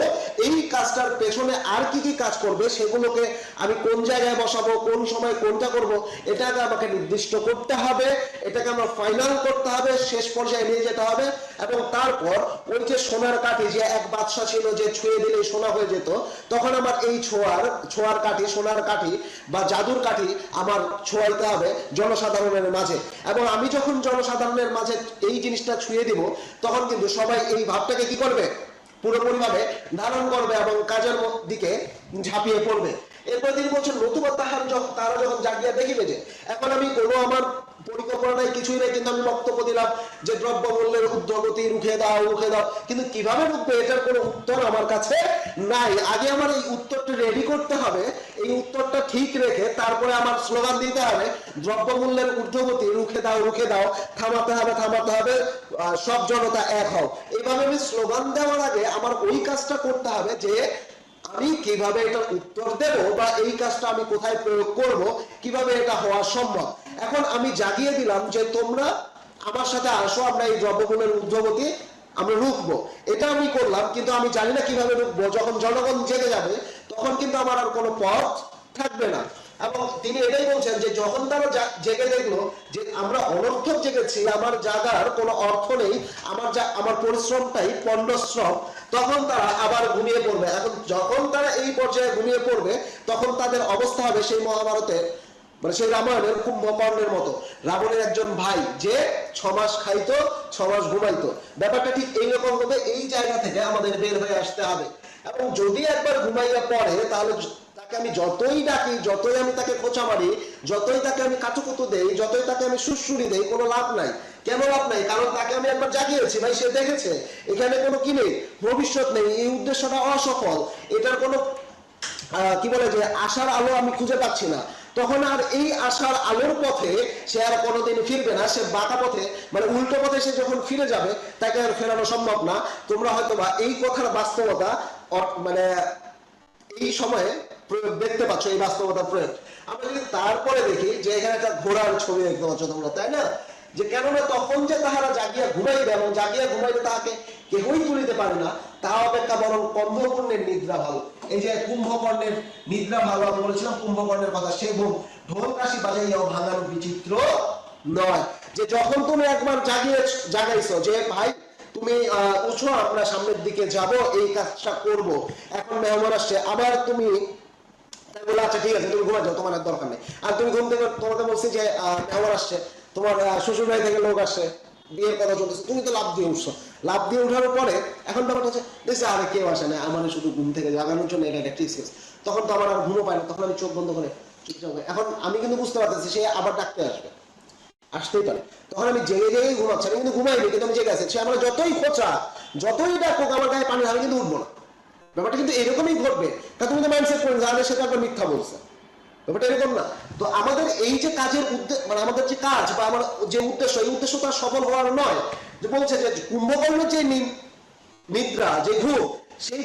এই কাজটার পেছনে আর কি কি কাজ করবে, সেগুলোকে আমি কোন জায়গায় বসাবো, কোন সময় কোনটা করব, এটাকে আমাকে নির্দিষ্ট করতে হবে, এটাকে আমরা ফাইনাল করতে হবে, শেষ পর্যায়ে নিয়ে যেতে হবে। এবং তারপর ওই যে সোনার কাঠি, যে এক বাদশা ছিল যে ছুঁয়ে দিলে সোনা হয়ে যেত, তখন আমার এই ছোঁয়ার কাঠি, সোনার কাঠি বা জাদুর কাঠি আমার ছোঁয়াইতে হবে জনসাধারণের মাঝে। এবং আমি যখন জনসাধারণের মাঝে এই জিনিসটা ছুঁয়ে দিব, তখন কিন্তু সবাই এই ভাবটাকে কি করবে, পুরোপুরিভাবে ধারণ করবে এবং কাজের দিকে ঝাঁপিয়ে পড়বে। এরপর তিনি বলছেন নতুবা তারা যখন জাগিয়া দেখিবে যে এখন আমি কোনো আমার পরিকল্পনা নাই, কিছুই নেই, কিন্তু আমি বক্তব্য দিলাম যে দ্রব্য মূল্যের ঊর্ধ্বগতি রুখে দাও, কিন্তু কিভাবে রুখবে এটার কোনো উত্তর আমার কাছে নাই। আগে আমার এই উত্তরটা রেডি করতে হবে, এই উত্তরটা ঠিক রেখে তারপরে আমার স্লোগান দিতে হবে দ্রব্য মূল্যের ঊর্ধ্বগতি রুখে দাও, থামাতে হবে, সব জনতা এক হও। এইভাবে আমি স্লোগান দেওয়ার আগে আমার ওই কাজটা করতে হবে যে আমি কিভাবে এটা উত্তর দেব, বা এই কাজটা আমি কোথায় প্রয়োগ করব, কিভাবে এটা হওয়া সম্ভব। এখন আমি জাগিয়ে দিলাম যে তোমরা আমার সাথে আসো, আমরা এই দ্রব্যমূল্যের ঊর্ধ্বগতি আমরা রুখবো, এটা আমি করলাম, কিন্তু আমি জানি না কিভাবে রুখবো। যখন জনগণ জেগে যাবে, তখন কিন্তু আমার আর কোনো পথ থাকবে না। এবং তিনি এটাই বলছেন যে যখন তারা জেগে দেখলো যে আমরা অনর্থক জেগেছি, আমার জাগার কোনো অর্থ নেই, আমার পরিশ্রমটাই পণ্ডশ্রম, তখন তারা আবার ঘুমিয়ে পড়বে। এখন যখন তারা এই পর্যায়ে ঘুমিয়ে পড়বে, তখন তাদের অবস্থা হবে সেই মহাভারতের, মানে সেই রামায়ণের কুম্ভকর্ণের মতো। রাবণের একজন ভাই যে 6 মাস খাইতো, 6 মাস ঘুমাইতো, ব্যাপারটা ঠিক এইরকম হবে। এই জায়গা থেকে আমাদের বের হয়ে আসতে হবে। এবং যদি একবার ঘুমাইয়া পড়ে, তাহলে তাকে আমি যতই ডাকি, যতই আমি তাকে খোঁচা মারি, যতই তাকে আমি কাটুকুতু দেই, যতই তাকে আমি সুড়সুড়ি দেই, কোনো লাভ নাই। কেন লাভ নাই? কারণ তাকে আমি একবার জাগিয়েছি, ভাই সে দেখেছে এখানে কোনো কি নেই, ভবিষ্যৎ নেই, এই উদ্দেশ্যটা অসফল, এটার কোনো কি বলে যে আশার আলো আমি খুঁজে পাচ্ছি না। তখন আর এই আশার আলোর পথে সে আর কোনোদিন ফিরবে না। সে বাঁকা পথে, মানে উল্টো পথে সে যখন ফিরে যাবে, তাকে আর ফেরানো সম্ভব না। তোমরা হয়তো বা এই কথার বাস্তবতা মানে এই সময়ে দেখতে পাচ্ছ, এই বাস্তবতা প্রয়োগ। আমরা যদি তারপরে দেখি যে এখানে একটা ঘোড়ার ছবি দেখতে পাচ্ছ তোমরা, তাই না? যে কেননা তখন যে তাহারা জাগিয়া ঘুমাইবে এবং জাগিয়া ঘুমাইবে তাহাকে কেহই তুলিতে পারে না, তাহা অপেক্ষা বরং কুম্ভকর্ণের নিদ্রা ভালো। এই যে কুম্ভকর্ণের নিদ্রা ভালো, আমি বলেছিলাম কুম্ভকর্ণের কথা, সে ঘুম ঢোল কাশি বাজাইয়াও ভাঙানো বিচিত্র নয়। যে যখন তুমি একবার জাগাইছো যে ভাই তুমি উঠো, আমরা সামনের দিকে যাব, এই কাজটা করব, এখন মেহমান আসছে, আবার তুমি বলে আচ্ছা ঠিক আছে তুমি ঘুমা যাও, তোমার আর দরকার নেই। আর তুমি ঘুম থেকে তোমাকে বলছি যে মেহমান আসছে, তোমার শ্বশুর বাড়ি থেকে লোক আসছে, বিয়ের কথা চলতেছে, তুমি তো লাভ দিয়ে উঠছো, লাভ দিয়ে উঠার পরে এখন ব্যাপারটা হচ্ছে দেখছি আরে কেউ আসে না, আমার শুধু ঘুম থেকে জাগানোর জন্য এটা একটা এক্সকিউজ। তখন তো আমার আর ঘুমও পায় না, তখন আমি চোখ বন্ধ করে চুপচাপ। এখন আমি কিন্তু বুঝতে পারতেছি সে আবার ডাকতে আসবে, আসতেই পারে, তখন আমি জেগে জেগেই ঘুমাচ্ছি, আমি কিন্তু ঘুমাইনি কিন্তু আমি জেগে আছি। সে আমার যতই খোঁচা যতই ডাকুক আমার গায়ে পানি, আমি কিন্তু উঠবো না। ব্যাপারটা কিন্তু এরকমই ঘটবে, তা তুমি তো মাইন্ডসেট করে জানলে সেটা একবার মিথ্যা বলছে, ব্যাপারটা এরকম না। তো আমাদের এই যে কাজের উদ্দেশ্য, মানে আমাদের যে কাজ বা আমার যে উদ্দেশ্য, এই উদ্দেশ্য তার সফল হওয়ার নয়। যে বলছে যে কুম্ভকর্ণের যে নিদ্রা, যে ঘুম, সেই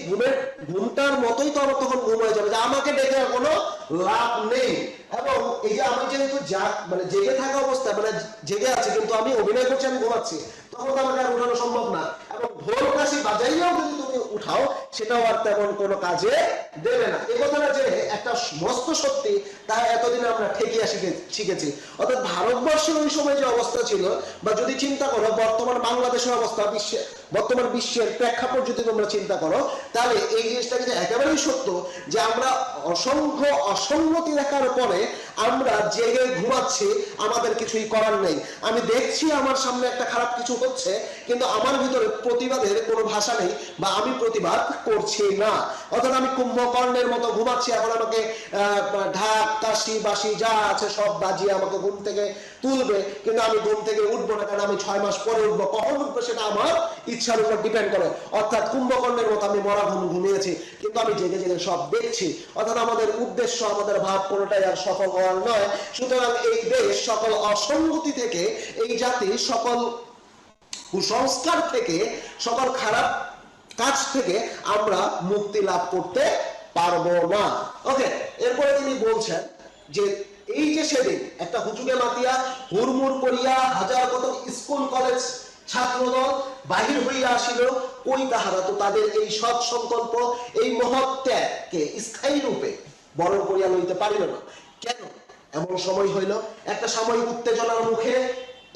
ঘুমটার মতোই তো আমার তখন ঘুম হয়ে যাবে, যে আমাকে ডেকে আর কোনো লাভ নেই। এবং এই যে আমি যেহেতু মানে জেগে থাকা অবস্থা, মানে জেগে আছে কিন্তু আমি অভিনয় করছি আমি ঘুমাচ্ছি, তখন তো আমাকে আর উঠানো সম্ভব না। এবং ঢোল কাশি বাজাইয়াও যদি তুমি উঠাও, সেটাও আর তেমন কোনো কাজে দেবে না। এই কথাটা যে একটা মস্ত সত্যি, তা এতদিন আমরা ঠেকিয়া শিখেছি। অর্থাৎ ভারতবর্ষের ওই সময় যে অবস্থা ছিল, বা যদি চিন্তা করো বর্তমান বাংলাদেশের অবস্থা, বর্তমান বিশ্বের প্রেক্ষাপট যদি তোমরা চিন্তা করো, তাহলে এই জিনিসটা কিন্তু একেবারেই সত্য যে আমরা অসংখ্য অসঙ্গতি দেখার পরে আমরা জেগে ঘুমাচ্ছি, আমাদের কিছুই করার নেই। আমি দেখছি আমার সামনে একটা খারাপ কিছু হচ্ছে, কিন্তু আমার ভিতরে প্রতিবাদের কোনো ভাষা নেই, বা আমি প্রতিবাদ করছি না। অর্থাৎ আমি কুম্ভকর্ণের মতো ঘুমাচ্ছি, এখন আমাকে ঢাক কাশি বাসি যা আছে সব বাজিয়ে আমাকে ঘুম থেকে তুলবে, কিন্তু আমি ঘুম থেকে উঠবো না, কারণ আমি 6 মাস পরে উঠবো, কখন উঠবো সেটা আমার ইচ্ছার উপর ডিপেন্ড করে। অর্থাৎ কুম্ভকর্ণের মতো আমি মরা ঘুমিয়েছি, কিন্তু আমি জেগে জেগে সব দেখছি। অর্থাৎ আমাদের উদ্দেশ্য, আমাদের ভাব কোনোটাই আর সফল হওয়ার নয়। সুতরাং এই দেশ সকল অসঙ্গতি থেকে, এই জাতি সকল কুসংস্কার থেকে, সকল খারাপ কাজ থেকে আমরা মুক্তি লাভ করতে পারবো না। ওকে, এরপরে তিনি বলছেন যে এই যে সেদিন একটা হুজুগে মাতিয়া হুড়মুড় করিয়া হাজার কত স্কুল কলেজ ছাত্রদল বাহির হইয়া আসিল, কই তাহারা তো তাদের এই সৎ সংকল্প, এই মহৎ ত্যাগকে স্থায়ী রূপে বরণ করিয়া লইতে পারিল না। কেন এমন সময় হইল? একটা সাময়িক উত্তেজনার মুখে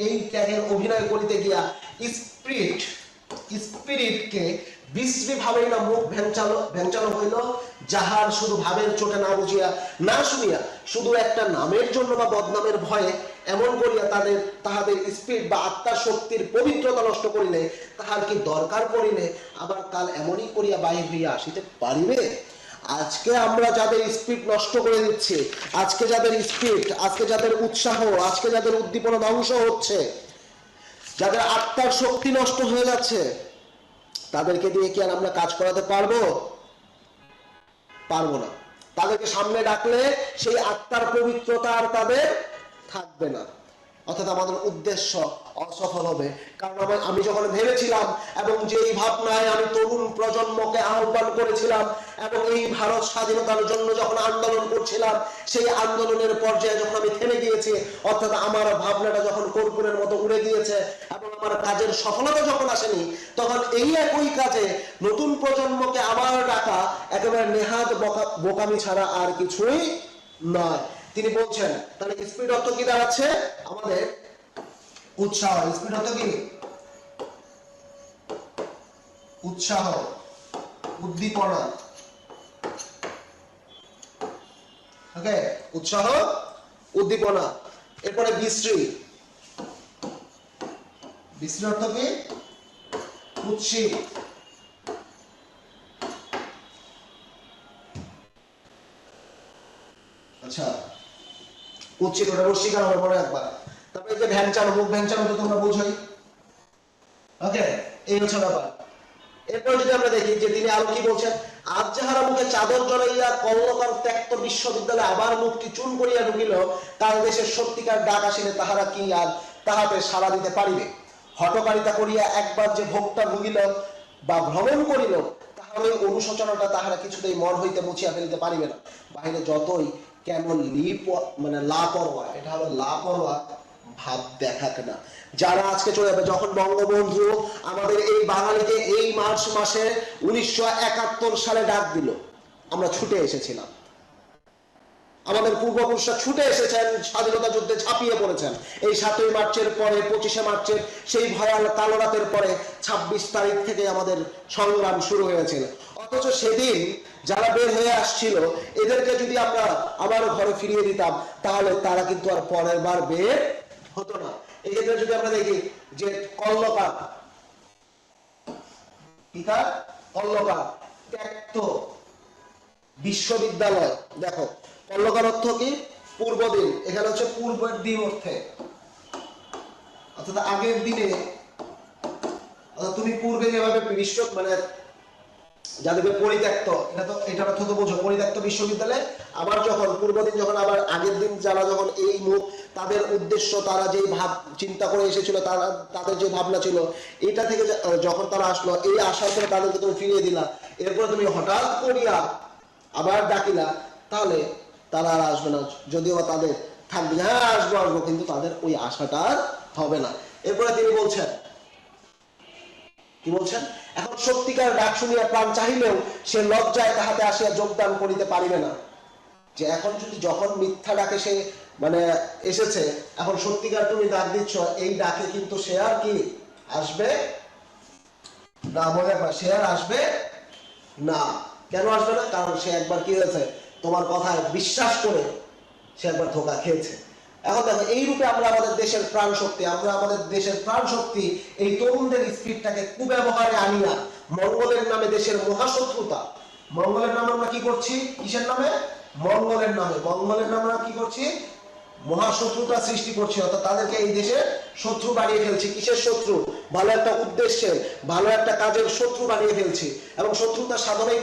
এই ত্যাগের অভিনয় করিতে গিয়া স্পিরিটকে বিশ্রী ভাবেই না মুখ ভ্যাংচালো হইল, যাহার শুধু ভাবের চোটে না বুঝিয়া না শুনিয়া, শুধু একটা নামের জন্য বা বদনামের ভয়ে এমন করিয়া তাহাদের স্পিরিট বা আত্মার শক্তির পবিত্রতা নষ্ট করিলে তাহার কি দরকার পড়িলে আবার কাল এমনই করিয়া বাহির হইয়া আসিতে পারিবে? আজকে আমরা যাদের স্পিরিট নষ্ট করে দিচ্ছি, আজকে যাদের স্পিরিট, আজকে যাদের উৎসাহ, আজকে যাদের উদ্দীপনা ধ্বংস হচ্ছে, যাদের আত্মার শক্তি নষ্ট হয়ে যাচ্ছে, তাদেরকে দিয়ে কি আর আমরা কাজ করাতে পারবো? পারবো না। তাদেরকে সামনে ডাকলে সেই আত্মার পবিত্রতা আর তাদের থাকবে না। অর্থাৎ আমাদের উদ্দেশ্য অসফল হবে। কারণ আমি যখন ভেবেছিলাম এবং যেই ভাবনায় আমি তরুণ প্রজন্মকে আহ্বান করেছিলাম এবং এই ভারত স্বাধীনতার জন্য যখন আন্দোলন করছিলাম, সেই আন্দোলনের পর্যায়ে যখন আমি থেমে গিয়েছি, অর্থাৎ আমার ভাবনাটা যখন কর্পূরের মতো উড়ে গিয়েছে এবং আমার কাজের সফলতা যখন আসেনি, তখন এই একই কাজে নতুন প্রজন্মকে আবার ডাকা একেবারে নেহাত বোকামি ছাড়া আর কিছুই নয়। তিনি বলছেন তাহলে স্পিড অর্থ কি দাঁড়াচ্ছে? আমাদের উৎসাহ। স্পিড অর্থ কি? উৎসাহ, উদ্দীপনা। ওকে, উৎসাহ উদ্দীপনা। এরপরে বিশ্রী। বিশ্রী অর্থ কি? উৎসিত। আচ্ছা, উচ্ছিত, ওটা রশ্মিকার হবে মনে রাখবা। তারপরে যে ভ্যাংচানো, মুখ ভ্যাংচানো তো তোমরা বুঝোই। ওকে, এই হচ্ছে ব্যাপার। এরপর যদি আমরা দেখি যে তিনি আরো কি বলছেন, আজ যাহারা মুখে চাদর জড়াইয়া কর্ণকার ত্যক্ত বিশ্ববিদ্যালয়ে আবার মুখটি চুন করিয়া ঢুকিল, তার দেশের সত্যিকার ডাক আসিলে তাহারা কি আর তাহাতে সাড়া দিতে পারিবে? হঠকারিতা করিয়া একবার যে ভোগটা ভুগিল বা ভ্রমণ করিল, তাহলে অনুশোচনাটা তাহারা কিছুতেই মন হইতে মুছিয়া ফেলিতে পারিবে না। বাহিরে যতই কেন লাপরোয়া, এটা হলো লাপরোয়া ভাব দেখাক না। যারা আজকে চলে যাবে, যখন বঙ্গবন্ধু আমাদের এই বাঙালিকে এই মার্চ মাসে 1971 সালে ডাক দিল, আমরা ছুটে এসেছিলাম। আমাদের পূর্বপুরুষরা ছুটে এসেছেন, স্বাধীনতা যুদ্ধে ঝাঁপিয়ে পড়েছেন। এই 7ই মার্চের পরে, 25শে মার্চের সেই ভয়াল কালো রাতের পরে 26 তারিখ থেকে আমাদের সংগ্রাম শুরু হয়েছিল। অথচ সেদিন যারা বের হয়ে আসছিল, এদেরকে যদি আমরা আবার ঘরে ফিরিয়ে দিতাম, তাহলে তারা কিন্তু আর পরের বার বের হতো না। এক্ষেত্রে যদি আমরা দেখি যে কল্লকার, কল্লকার ত্যক্ত বিশ্ববিদ্যালয়, দেখো কল্লকার অর্থ কি? পূর্ব দিন। এখানে হচ্ছে পূর্বের দিন অর্থে, অর্থাৎ আগের দিনে, তুমি পূর্বে যেভাবে বিশ্ব মানে যাদেরকে পরিত্যক্ত, এটার অর্থ তো বোঝো, পরিত্যক্ত বিশ্ববিদ্যালয়। আবার যখন পূর্ব দিন, যখন আবার আগের দিন যারা যখন এই মুখ, তাদের উদ্দেশ্য, তারা যেই ভাব চিন্তা করে এসেছিল, তাদের যে ভাবনা ছিল, এটা থেকে যখন তারা আসলো, এই আসার পরে তাদেরকে তুমি ফিরিয়ে দিলা, এরপরে তুমি হঠাৎ করিয়া আবার ডাকিলা, তাহলে তারা আর আসবে না। যদিও তাদের থাকবে, হ্যাঁ আসবো আসবো, কিন্তু তাদের ওই আশাটা আর হবে না। এরপরে তিনি বলছেন, কি বলছেন? এখন সত্যিকার ডাক শুনিয়া প্রাণ চাহিলেও সে লজ্জায় তাহাতে আসিয়া যোগদান করিতে পারিবে না। যে এখন যদি, যখন মিথ্যা ডাকে সে মানে এসেছে, এখন সত্যিকার তুমি ডাক দিচ্ছ, এই ডাকে কিন্তু সে আর কি আসবে না। মনে রাখবা, সে আর আসবে না। কেন আসবে না? কারণ সে একবার কি হয়েছে, তোমার কথায় বিশ্বাস করে সে একবার ধোঁকা খেয়েছে। এখন দেখো, এই রূপে আমরা আমাদের দেশের প্রাণ শক্তি, এই তরুণদের স্পিডটাকে কুব্যবহারে আনিয়া মঙ্গলের নামে দেশের মহাশত্রুতা, মঙ্গলের নামে আমরা কি করছি? কিসের নামে? মঙ্গলের নামে আমরা কি করছি? মহাশত্রুতা সৃষ্টি করছি, অর্থাৎ তাদেরকে এই দেশে শত্রু বানিয়ে ফেলছি। কিসের শত্রু? ভালো একটা উদ্দেশ্যের, ভালো একটা কাজের শত্রু বানিয়ে ফেলছি। এবং শত্রুতা সাধনাই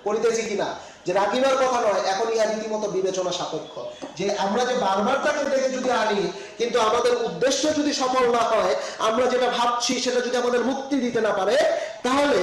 করিতেছি কিনা, যে রাগিবার কথা নয়, এখন ইহা রীতিমতো বিবেচনা সাপেক্ষ। যে আমরা যে বারবার তাকে ডেকে যদি আনি, কিন্তু আমাদের উদ্দেশ্য যদি সফল না হয়, আমরা যেটা ভাবছি সেটা যদি আমাদের মুক্তি দিতে না পারে, তাহলে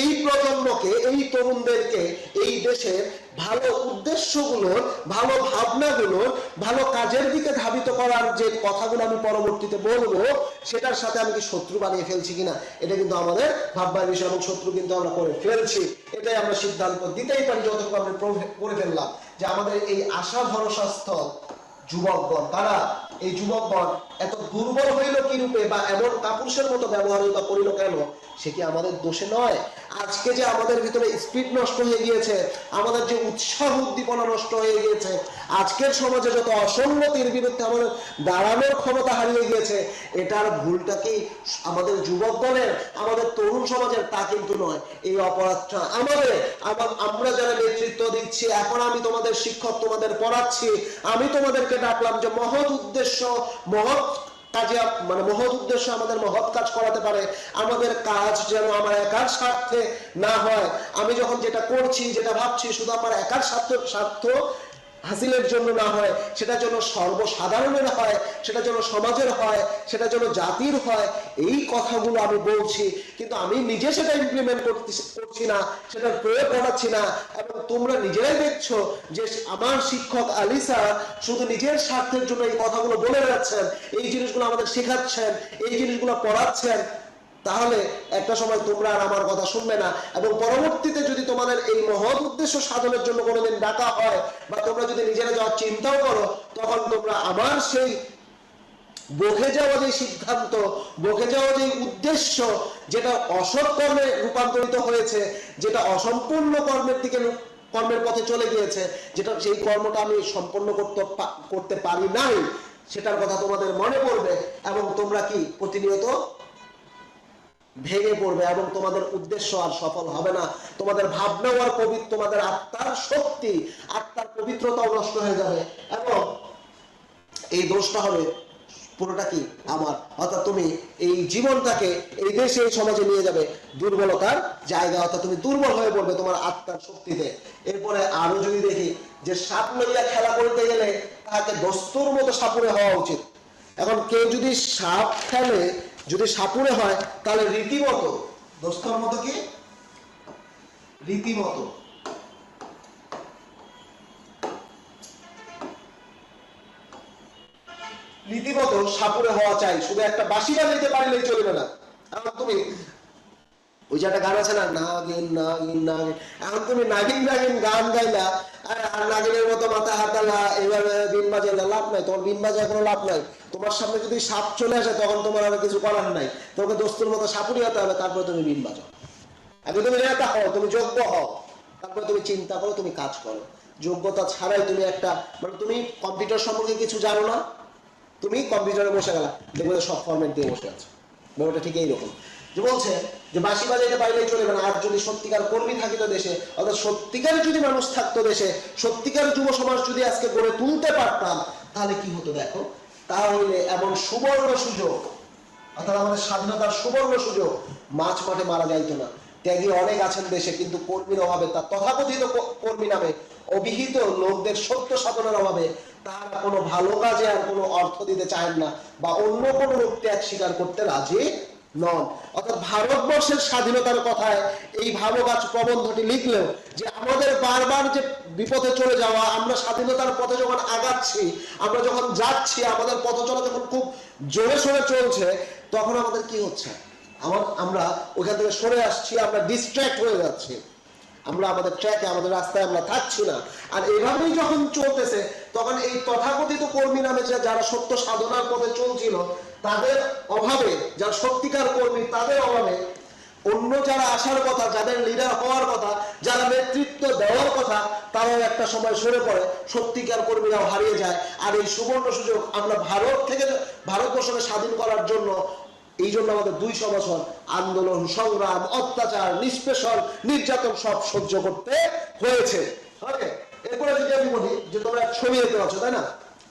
এই প্রজন্মকে, এই তরুণদেরকে এই দেশের ভালো উদ্দেশ্যগুলোর, ভালো ভাবনাগুলোর, ভালো কাজের দিকে ধাবিত করার যে কথাগুলো আমি পরবর্তীতে বলবো, সেটার সাথে আমি কি শত্রু বানিয়ে ফেলছি কিনা, এটা কিন্তু আমাদের ভাববার বিষয়। এবং শত্রু কিন্তু আমরা করে ফেলছি, এটাই আমরা সিদ্ধান্ত দিতেই পারি যতটুকু আমরা করে ফেললাম। যে আমাদের এই আশা ভরসা স্থল যুবকগণ, তারা এই যুবকগণ এত দুর্বল হইল কি রূপে, বা এমন কাপুরুষের মতো ব্যবহার করিল কেন? সে কি আমাদের দোষে নয়? আজকে যে আমাদের ভিতরে স্পিড নষ্ট হয়ে গিয়েছে, আমাদের যে উৎসাহ উদ্দীপনা নষ্ট হয়ে গিয়েছে, আজকের সমাজে যত অসঙ্গতির বিরুদ্ধে আমাদের দাঁড়ানোর ক্ষমতা হারিয়ে গিয়েছে, এটার ভুলটা কি আমাদের যুবকগণের, আমাদের তরুণ সমাজের? তা কিন্তু নয়। এই অপরাধটা আমাদের। আমরা যারা নেতৃত্ব দিচ্ছি, এখন আমি তোমাদের শিক্ষক, তোমাদের পড়াচ্ছি, আমি তোমাদেরকে ডাকলাম যে মহৎ উদ্দেশ্য, মহৎ কাজে, মানে মহৎ উদ্দেশ্য আমাদের মহৎ কাজ করাতে পারে। আমাদের কাজ যেন আমার একার স্বার্থে না হয়। আমি যখন যেটা করছি, যেটা ভাবছি, শুধু আমার একার স্বার্থ হাসিলের জন্য না হয়, সেটা যেন সর্বসাধারণের হয়, সেটা যেন সমাজের হয়, সেটা যেন জাতির হয়। এই কথাগুলো আমি বলছি, কিন্তু আমি নিজে সেটা ইমপ্লিমেন্ট করছি না, সেটার প্রয়োগ করাচ্ছি না। এবং তোমরা নিজেরাই দেখছো যে আমার শিক্ষক আলিসা শুধু নিজের স্বার্থের জন্য এই কথাগুলো বলে যাচ্ছেন, এই জিনিসগুলো আমাদের শেখাচ্ছেন, এই জিনিসগুলো পড়াচ্ছেন। তাহলে একটা সময় তোমরা আর আমার কথা শুনবে না। এবং পরবর্তীতে যদি তোমাদের এই মহৎ উদ্দেশ্য সাধনের জন্য কোনোদিন ডাকা হয়, বা তোমরা যদি নিজেরা যাওয়ার চিন্তাও করো, তখন তোমরা আমার সেই বকে যাওয়া যে সিদ্ধান্ত, বকে যাওয়া যে উদ্দেশ্য, যেটা অসৎ কর্মে রূপান্তরিত হয়েছে, যেটা অসম্পূর্ণ কর্মের পথে চলে গিয়েছে, যেটা সেই কর্মটা আমি সম্পন্ন করতে পারি নাই, সেটার কথা তোমাদের মনে পড়বে। এবং তোমরা কি প্রতিনিয়ত ভেঙে পড়বে, এবং তোমাদের উদ্দেশ্য আর সফল হবে না। তোমাদের ভাবনাও আর পবিত্র, তোমাদের আত্মার শক্তি, আত্মার পবিত্রতাও নষ্ট হয়ে যাবে। এবং এই দোষটা হবে পুরোটা কি আমার, অর্থাৎ তুমি এই জীবনটাকে, এই দেশে, এই সমাজে নিয়ে যাবে দুর্বলতার জায়গা, অর্থাৎ তুমি দুর্বল হয়ে পড়বে তোমার আত্মার শক্তিতে। এরপরে আরো যদি দেখি যে সাপ লইয়া খেলা করতে গেলে তাকে দস্তুর মতো সাপুরে হওয়া উচিত। এখন কেউ যদি সাপ খেলে, যদি সাপুরে হয়, তাহলে রীতিমতো দোস্তর মতো কি রীতিমতো রীতিমতো সাপুরে হওয়া চাই, শুধু একটা বাঁশি বাজাইতে পারলেই চলবে না। এখন তুমি ওই যে একটা গান আছে না, নাগিন নাগিন নাগিন, এখন তুমি নাগিন নাগিন গান গাইলা আর নাগিনের মতো মাথা হাতালা এইভাবে বিন বাজাইলা, লাভ নাই, তোমার বিন বাজায় কোনো লাভ নাই। তোমার সামনে যদি সাপ চলে আসে তখন তোমার আর কিছু করার নাই, তোমাকে দোস্তুর মতো সাপুরি হতে হবে, তারপরে তুমি বিন বাজাও। আগে তুমি নেতা হও, তুমি যোগ্য হও, তারপরে তুমি চিন্তা করো, তুমি কাজ করো। যোগ্যতা ছাড়াই তুমি একটা, মানে তুমি কম্পিউটার সম্পর্কে কিছু জানো না, তুমি কম্পিউটারে বসে গেলা, দেখবে সব ফরম্যাট দিয়ে বসে আছে। ব্যাপারটা ঠিক এইরকম, যে বলছে যে বাঁশি বাজাইতে পারলেই চলবে না, আর যদি সত্যিকার কর্মী থাকিত দেশে, অর্থাৎ সত্যিকার যদি মানুষ থাকতো দেশে, সত্যিকার যুব সমাজ যদি আজকে গড়ে তুলতে পারতাম, তাহলে কি হতো দেখো। তাহলে এমন সুবর্ণ সুযোগ, অর্থাৎ আমাদের স্বাধীনতার সুবর্ণ সুযোগ, মাছ মাঠে মারা যাইতো না। ত্যাগী অনেক আছেন দেশে, কিন্তু কর্মীর অভাবে, তার তথাকথিত কর্মী নামে অভিহিত লোকদের সত্য সাধনার অভাবে তারা কোনো ভালো কাজে আর কোনো অর্থ দিতে চান না, বা অন্য কোনো রূপ ত্যাগ স্বীকার করতে রাজি নন। অর্থাৎ ভারতবর্ষের স্বাধীনতার কথায় এই ভাবগাছ প্রবন্ধটি লিখলেও যে আমাদের বারবার যে বিপথে চলে যাওয়া, আমরা স্বাধীনতার পথে যখন আগাচ্ছি, আমরা যখন যাচ্ছি, আমাদের পথ চলা যখন খুব জোরে সোরে চলছে, তখন আমাদের কি হচ্ছে, আমরা ওখান থেকে সরে আসছি, আমরা ডিস্ট্র্যাক্ট হয়ে যাচ্ছি, আমরা আমাদের ট্র্যাকে, আমাদের রাস্তায় আমরা থাকছি না। আর এভাবেই যখন চলতেছে, তখন এই তথাকথিত কর্মী নামে যারা সত্য সাধনার পথে চলছিল, তাদের অভাবে, যারা সত্যিকার কর্মী তাদের অভাবে, অন্য যারা আসার কথা, যাদের লিডার হওয়ার কথা, যারা নেতৃত্ব দেওয়ার কথা, তারাও একটা সময় সরে পড়ে, সত্যিকার কর্মীরাও হারিয়ে যায়। আর এই সুবর্ণ সুযোগ আমরা ভারতবর্ষকে স্বাধীন করার জন্য, এই জন্য আমাদের 200 বছর আন্দোলন, সংগ্রাম, অত্যাচার, নিষ্পেষণ, নির্যাতন সব সহ্য করতে হয়েছে। এরপরে যদি আমি বলি যে তোমরা ছবি দেখতে পাচ্ছ, তাই না,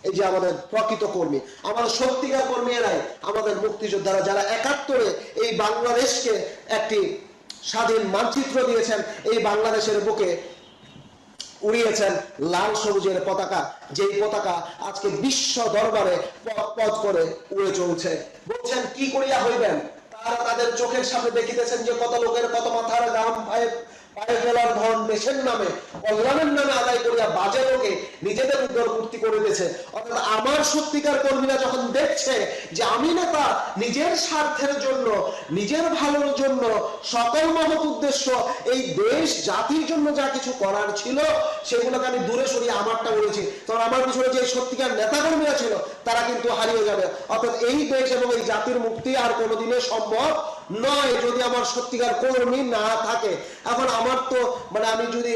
এই যে আমাদের প্রকৃত কর্মী, আমাদের সত্যিকার কর্মী এরাই, আমাদের মুক্তিযোদ্ধারা, যারা 71-এ এই বাংলাদেশকে একটি স্বাধীন মানচিত্র দিয়েছেন, এই বাংলাদেশের বুকে উড়িয়েছেন লাল সবুজের পতাকা, যেই পতাকা আজকে বিশ্ব দরবারে পথ করে উড়ে চলছে। বলছেন কি করিয়া হইবেন, তারা তাদের চোখের সামনে দেখিতেছেন যে কত লোকের কত মাথার গাম পায়ে ফেলার ধন দেশের নামে, কল্যাণের নামে আদায় করিয়া বাজে লোকে নিজেদের উদ্ধার মূর্তি করে দিয়েছে। অর্থাৎ আমার সত্যিকার কর্মীরা যখন দেখছে যে আমি নেতা নিজের স্বার্থের জন্য, নিজের ভালোর জন্য, সকল মহৎ উদ্দেশ্য, এই দেশ জাতির জন্য যা কিছু করার ছিল সেগুলোকে আমি দূরে সরিয়ে আমারটা বলেছি, তখন আমার পিছনে যে সত্যিকার নেতা কর্মীরা ছিল তারা কিন্তু হারিয়ে যাবে। অর্থাৎ এই দেশ এবং এই জাতির মুক্তি আর কোনোদিনই সম্ভব নয় যদি আমার সত্যিকার কর্মী না থাকে। এখন আমার তো মানে আমি যদি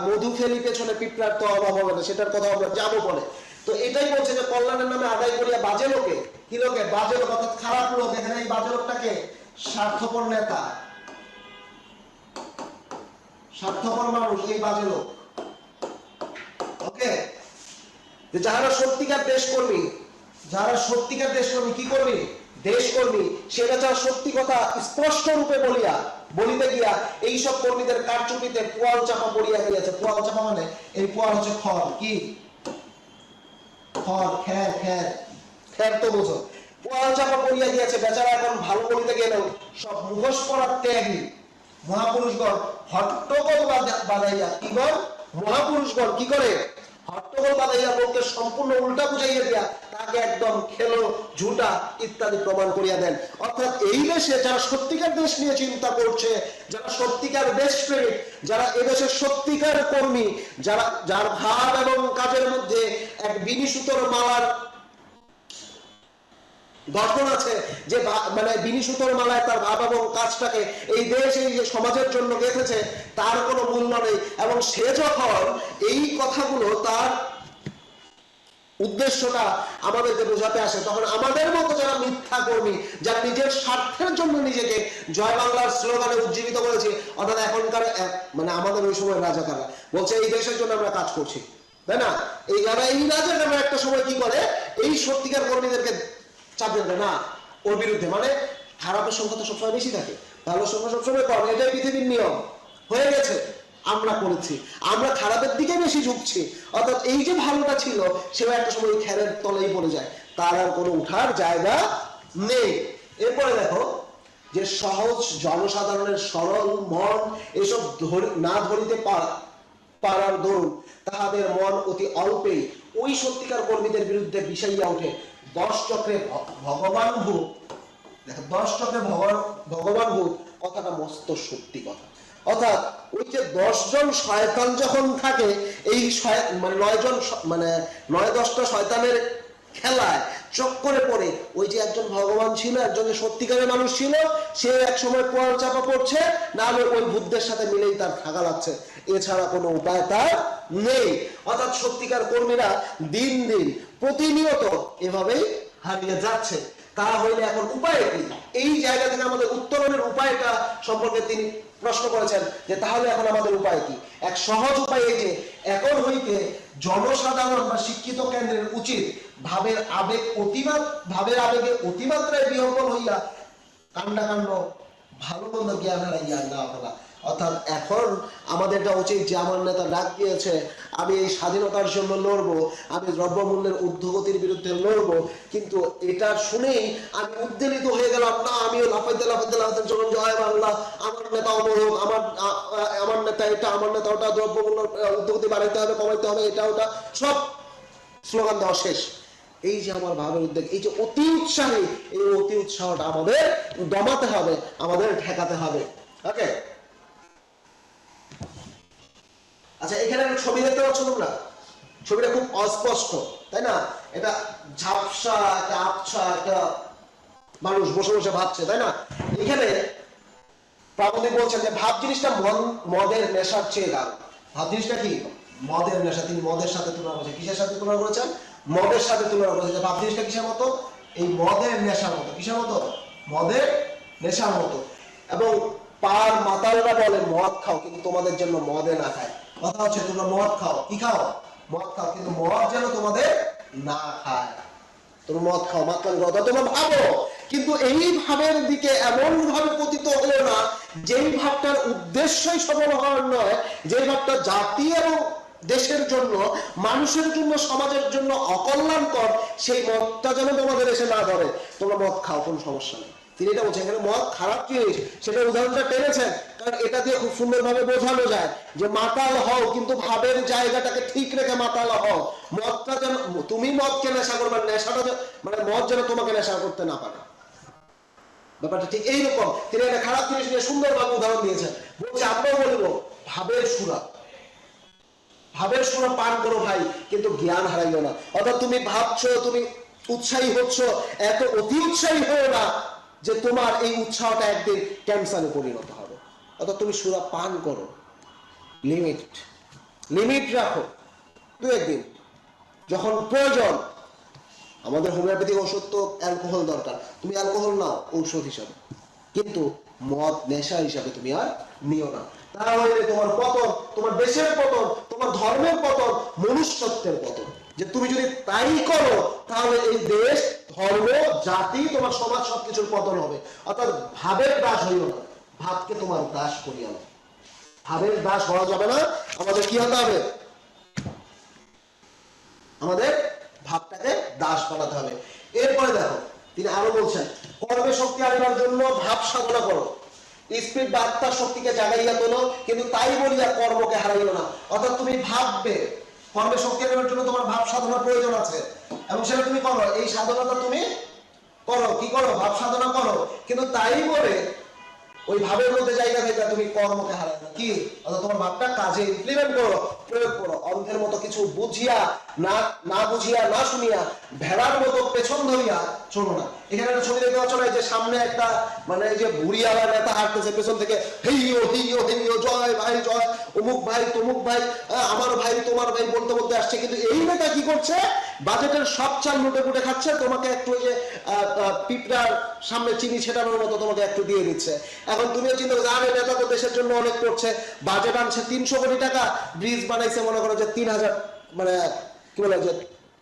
মধু ফেলি পেছনে পিঁপড়ার তো অভাব হবে না, সেটার কথা আমরা যাবো পরে। তো এটাই বলছে যে কল্যাণের নামে আদায় করিয়া বাজে লোকে, কি লোকে, বাজে লোক, অর্থাৎ খারাপ লোক। এখানে এই বাজে লোকটাকে স্বার্থপর নেতা, স্বার্থপর মানুষ, এই বাজে লোক। ওকে, যে যারা সত্যিকার দেশকর্মী, যারা সত্যিকার দেশকর্মী, কি কর্মী, দেশকর্মী, সেটা যারা সত্যি কথা স্পষ্ট রূপে বলিতে গিয়া এইসব কর্মীদের কারচুপিতে পোয়াল চাপা পড়িয়া গিয়েছে। পোয়াল চাপা মানে এই পোয়াল হচ্ছে খড়, কি খড়, খ্যার, খ্যার, খ্যার তো বোঝো। পোয়াল চাপা পড়িয়া গিয়েছে, বেচারা এখন ভালো বলিতে গেলেও সব মুখোশ পরার ত্যাগী মহাপুরুষগণ হট্টগোল বাজাইয়া, কি গণ, মহাপুরুষগণ কি করে, হট্টগোল বাজাইয়া লোককে সম্পূর্ণ উল্টা বুঝাইয়া দিয়া তাকে একদম খেলো ঝুটা ইত্যাদি প্রমাণ করিয়া দেন। অর্থাৎ এই দেশে যারা সত্যিকার দেশ নিয়ে চিন্তা করছে, যারা সত্যিকার দেশপ্রেমিক, যারা এদেশের সত্যিকার কর্মী, যার ভাব এবং কাজের মধ্যে এক বিনিসুতোর মালার গঠন আছে, যে মানে বিনিসুতোর মালায় তার ভাব এবং কাজটাকে এই দেশ, এই যে সমাজের জন্য গেঁথেছে, তার কোনো মূল্য নেই। এবং সে যখন এই কথাগুলো, তার উদ্দেশ্যটা আমাদেরকে বোঝাতে আসে, তখন আমাদের মতো যারা মিথ্যা কর্মী, যারা নিজের স্বার্থের জন্য নিজেকে জয় বাংলার স্লোগানে উজ্জীবিত করেছে, অর্থাৎ এখনকার মানে আমাদের ওই সময় রাজাকাররা বলছে এই দেশের জন্য আমরা কাজ করছি, তাই না, এই রাজাকাররা একটা সময় কি করে, এই সত্যিকার কর্মীদেরকে চাপিয়ে দেয় না ওর বিরুদ্ধে। মানে খারাপের সংখ্যা তো সবসময় বেশি থাকে, ভালোর সংখ্যা সবসময় কম, এটাই পৃথিবীর নিয়ম হয়ে গেছে। আমরা করেছি, আমরা খারাপের দিকে বেশি ঝুঁকছি। অর্থাৎ এই যে ভালোটা ছিল সেও একটা সময় খেরের তলেই পড়ে যায়, তার আর কোনো উঠার জায়গা নেই। এরপরে দেখো যে সহজ জনসাধারণের সরল মন এসব না ধরিতে পারার দরুন তাহাদের মন অতি অল্পেই ওই সত্যিকার কর্মীদের বিরুদ্ধে বিষাইয়া ওঠে, 10 চক্রে ভগবান ভূত, দেখো 10 চক্রে ভগবান ভূত কথাটা মস্ত সত্যি কথা। অর্থাৎ ওই যে 10 জন শয়তান যখন থাকে, এই মানে 9 জন মানে 9-10টা শয়তানের খেলায় চক্করে পড়ে ওই যে একজন ভগবান ছিল, একজন যে সত্যিকারের মানুষ ছিল, সে এক সময় পোয়াল চাপা পড়ছে, না হলে ওই ভূতদের সাথে মিলেই তার থাকা লাগছে, এছাড়া কোনো উপায় তার নেই। অর্থাৎ সত্যিকার কর্মীরা দিন দিন প্রতিনিয়ত এভাবেই হারিয়ে যাচ্ছে। তা হইলে এখন উপায় কি? এই জায়গা থেকে আমাদের উত্তরণের উপায়টা সম্পর্কে তিনি প্রশ্ন করেছেন যে তাহলে এখন আমাদের উপায় কি? এক সহজ উপায় এই যে এখন হইতে জনসাধারণ বা শিক্ষিত কেন্দ্রের উচিত ভাবের আবেগে অতিমাত্রায় বিহ্বল হইয়া কাণ্ডাকাণ্ড ভালো মন্দ জ্ঞান হারাইয়া না ফেলা। অর্থাৎ এখন আমাদের এটা উচিত যে আমার নেতা ডাক দিয়েছে, আমি এই স্বাধীনতার জন্য লড়বো, আমি দ্রব্যমূল্যের ঊর্ধ্বগতির বিরুদ্ধে লড়বো, কিন্তু এটা শুনেই আমি উদ্বেলিত হয়ে গেলাম না, আমিও লাফাইতে চলুন জয় বাংলা, আমার নেতা অমর হোক, আমার নেতা এটা, আমার নেতা ওটা, দ্রব্যমূল্য ঊর্ধ্বগতি বাড়াইতে হবে, কমাইতে হবে, এটা ওটা সব স্লোগান দেওয়া শেষ। এই যে আমার ভাবের উদ্বেগ, এই যে অতি উৎসাহী, এই অতি উৎসাহটা আমাদের দমাতে হবে, আমাদের ঠেকাতে হবে। ওকে, আচ্ছা এখানে একটা ছবি দেখতে পাচ্ছ তোমরা, ছবিটা খুব অস্পষ্ট তাই না? এটা ঝাপসা, একটা আবছা, একটা মানুষ বসে বসে ভাবছে তাই না? এখানে প্রাবন্ধিক বলছেন যে ভাব জিনিসটা মদের নেশার চেয়ে দারুণ। ভাব জিনিসটা কি? মদের নেশা। তিনি মদের সাথে তুলনা করেছেন। কিসের সাথে তুলনা করেছেন? মদের সাথে তুলনা করেছেন। ভাব জিনিসটা কিসের মতো? এই মদের নেশার মতো। কিসের মতো? মদের নেশার মতো। এবং পার মাতালরা বলে মদ খাও, কিন্তু তোমাদের জন্য মদে না খায়। কথা হচ্ছে তোমরা মদ খাও, কি খাও? মদ খাও, কিন্তু মদ যেন তোমাদের না খায়। তুমি মদ খাও, মাতলামি করো, তোমরা ভাবো, কিন্তু এই ভাবের দিকে এমন ভাবে পতিত হলো না যেই ভাবটার উদ্দেশ্যই সফল হওয়ার নয়, যেই ভাবটা জাতি এবং দেশের জন্য, মানুষের জন্য, সমাজের জন্য অকল্যাণকর, সেই মদটা যেন তোমাদের এসে না ধরে। তোমরা মদ খাও, কোনো সমস্যা নেই। তিনি এটা বলছেন, এখানে মদ খারাপ জিনিস সেটা উদাহরণটা টেনেছেন, কারণ এটা দিয়ে খুব সুন্দরভাবে বোঝানো যায় যে মাতাল হও, কিন্তু ভাবের জায়গাটাকে ঠিক রেখে মাতাল হও। মদটা যেন, তুমি মদকে নেশা করবে, নেশাটা মানে মদ যেন তোমাকে নেশা করতে না পারে। ব্যাপারটা ঠিক এইরকম। তিনি একটা খারাপ জিনিস নিয়ে সুন্দরভাবে উদাহরণ দিয়েছেন। বলছে আমরাও বলবো ভাবের সুরা পান করো ভাই, কিন্তু জ্ঞান হারাইও না। অর্থাৎ তুমি ভাবছো, তুমি উৎসাহী হচ্ছ, এত অতি উৎসাহী হও না যে তোমার এই উৎসাহটা একদিন ক্যান্সারে পরিণত হবে। অর্থাৎ তুমি সুরা পান করো, লিমিট রাখো, দু একদিন যখন প্রয়োজন। আমাদের হোমিওপ্যাথিক ওষুধ তো অ্যালকোহল দরকার, তুমি অ্যালকোহল নাও ঔষধ হিসাবে, কিন্তু মদ নেশা হিসাবে তুমি আর নিও না। তাহলে তোমার পতন, তোমার দেশের পতন, তোমার ধর্মের পতন, মনুষ্যত্বের পতন। যে তুমি যদি তাই করো, তাহলে এই দেশ, ধর্ম, জাতি, তোমার সমাজ সবকিছুর পতন হবে। অর্থাৎ ভাবের দাস হইও না, ভাবকে তোমার দাস করিও না। ভাবের দাস হওয়া যাবে না। আমাদের কি হতে হবে? আমাদের ভাবটাকে দাস বানাতে হবে। এরপরে দেখো তিনি আরো বলছেন, কর্মে শক্তি আনিবার জন্য ভাব সাধনা করো, স্পিড বা আত্মার শক্তিকে জাগাইয়া তোলো, কিন্তু তাই বলিয়া কর্মকে হারাইও না। অর্থাৎ তুমি ভাববে, কর্মে শক্তি আনিবার জন্য তোমার ভাব সাধনার প্রয়োজন আছে, এবং সেটা তুমি করো। এই সাধনাটা তুমি করো, কি করো? ভাব সাধনা করো, কিন্তু তাই বলে ওই ভাবের মধ্যে জায়গা থেকে তুমি কর্মকে হারাবে না। কি? অর্থাৎ তোমার ভাবটা কাজে ইমপ্লিমেন্ট করো, প্রয়োগ করো। অন্ধের মতো কিছু বুঝিয়া না বুঝিয়া না শুনিয়া ভেড়ার মতো পেছন ধরিয়া চলো না। এখানে একটা ছবি দেখতে পাচ্ছ না, যে সামনে একটা মানে এই যে বুড়িয়ালা নেতা হাঁটতেছে, পেছন থেকে হেইও হেইও হেইও, জয় ভাই জয়, অমুক ভাই তমুক ভাই, আমার ভাই তোমার ভাই বলতে বলতে আসছে। কিন্তু এই নেতা কি করছে? বাজেটের সব চাল লুটে পুটে খাচ্ছে, তোমাকে একটু ওই যে পিঁপড়ার সামনে চিনি ছেটানোর মতো তোমাকে একটু দিয়ে দিচ্ছে। এখন তুমিও চিন্তা করছো, আরে নেতা তো দেশের জন্য অনেক করছে, বাজেট আনছে 300 কোটি টাকা, ব্রিজ বানাইছে মনে করো যে 3000 মানে কি বলে যে